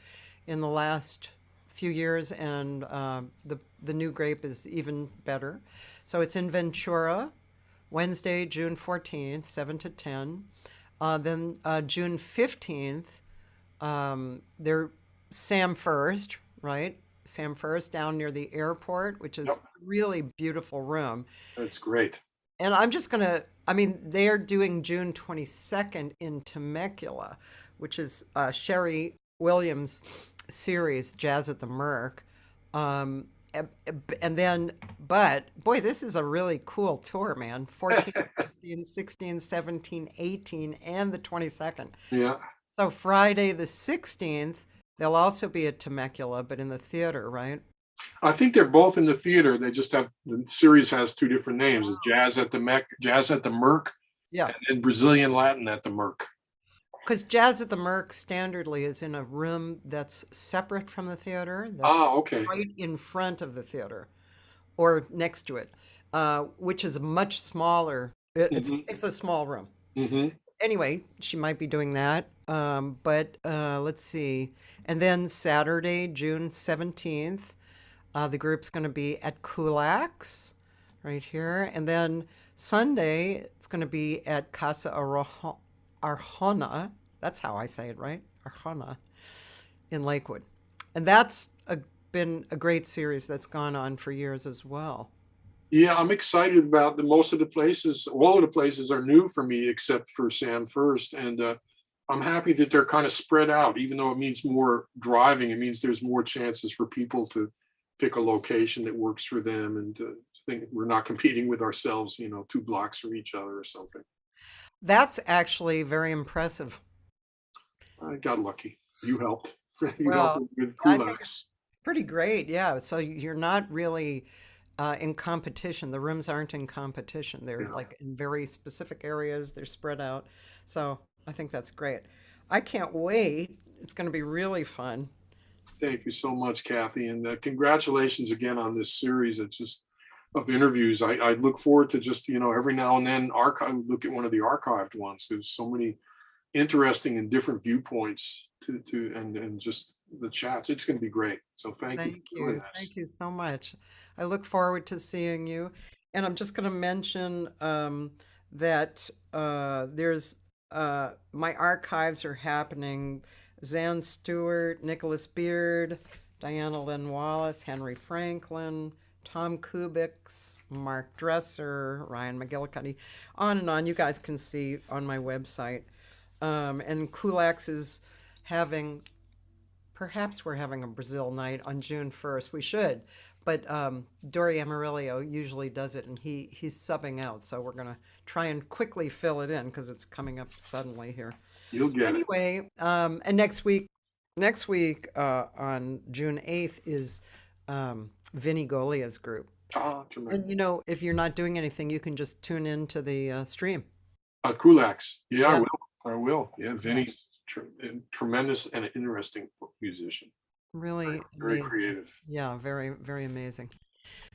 in the last few years, and the new Grape is even better. So it's in Ventura, Wednesday, June 14th, 7 to 10. Then June 15th, they're Sam First, right? Sam First down near the airport, which is Yep. a really beautiful room. That's great. And I'm just going to, I mean, they're doing June 22nd in Temecula, which is Sherry Williams' series, Jazz at the Merc. And then, but boy, this is a really cool tour, man. 14, 15, 16, 17, 18, and the 22nd. Yeah. So Friday the 16th, they'll also be at Temecula, but in the theater, right? I think they're both in the theater. They just have the series has 2 different names: Jazz at the Jazz at the Merc, Yeah, and then Brazilian Latin at the Merc. because Jazz at the Merc standardly is in a room that's separate from the theater, that's Ah, okay. right in front of the theater or next to it, which is much smaller. It's a small room. Hmm. Anyway, she might be doing that. But let's see. And then Saturday, June 17th, the group's going to be at Kulak's right here. And then Sunday, it's going to be at Casa Arjona. That's how I say it, right? Arjona in Lakewood. And that's been a great series that's gone on for years as well. Yeah, I'm excited about most of the places. All of the places are new for me except for Sam First, and I'm happy that they're kind of spread out. Even though it means more driving, it means there's more chances for people to pick a location that works for them, and think we're not competing with ourselves, 2 blocks from each other or something. That's actually very impressive. I got lucky. You helped. You helped Well, with I think it's Kulaks. pretty great. Yeah. So you're not really in competition. The rooms aren't in competition. They're Yeah. like in very specific areas. They're spread out. So I think that's great. I can't wait. It's going to be really fun. Thank you so much, Cathy, and congratulations again on this series. It's just of interviews. I look forward to just every now and then look at one of the archived ones. There's so many interesting and different viewpoints and just the chats. It's going to be great. So thank you for Thank doing you. this. Thank you so much. I look forward to seeing you. And I'm just going to mention that there's my archives are happening. Zan Stewart, Nicholas Beard, Diana Lynn Wallace, Henry Franklin, Tom Kubik's, Mark Dresser, Ryan McGillicuddy, on and on. You guys can see on my website. And Kulak's is having, perhaps we're having a Brazil night on June 1st. We should. But Dori Amarillo usually does it, and he's subbing out. So we're going to try and quickly fill it in because it's coming up suddenly here. You'll get it. Anyway, and next week on June 8th is Vinny Golia's group. Ah, tremendous. And if you're not doing anything, you can just tune into the stream. Kulaks. Yeah, I Yeah. will. I will. Yeah, Vinny's tremendous and interesting musician. Really Very amazing. creative. Yeah, very, very amazing.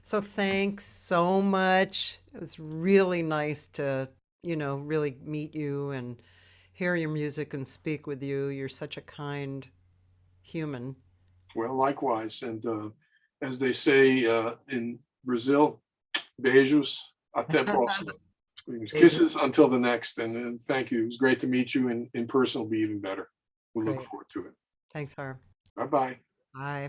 So thanks so much. It was really nice to, really meet you and hear your music and speak with you. You're such a kind human. Well, likewise. And as they say in Brazil, beijos, até próxima. Kisses until the next. And thank you. It was great to meet you. And in person will be even better. We'll look Great. forward to it. Thanks, Harv. Bye-bye. Bye.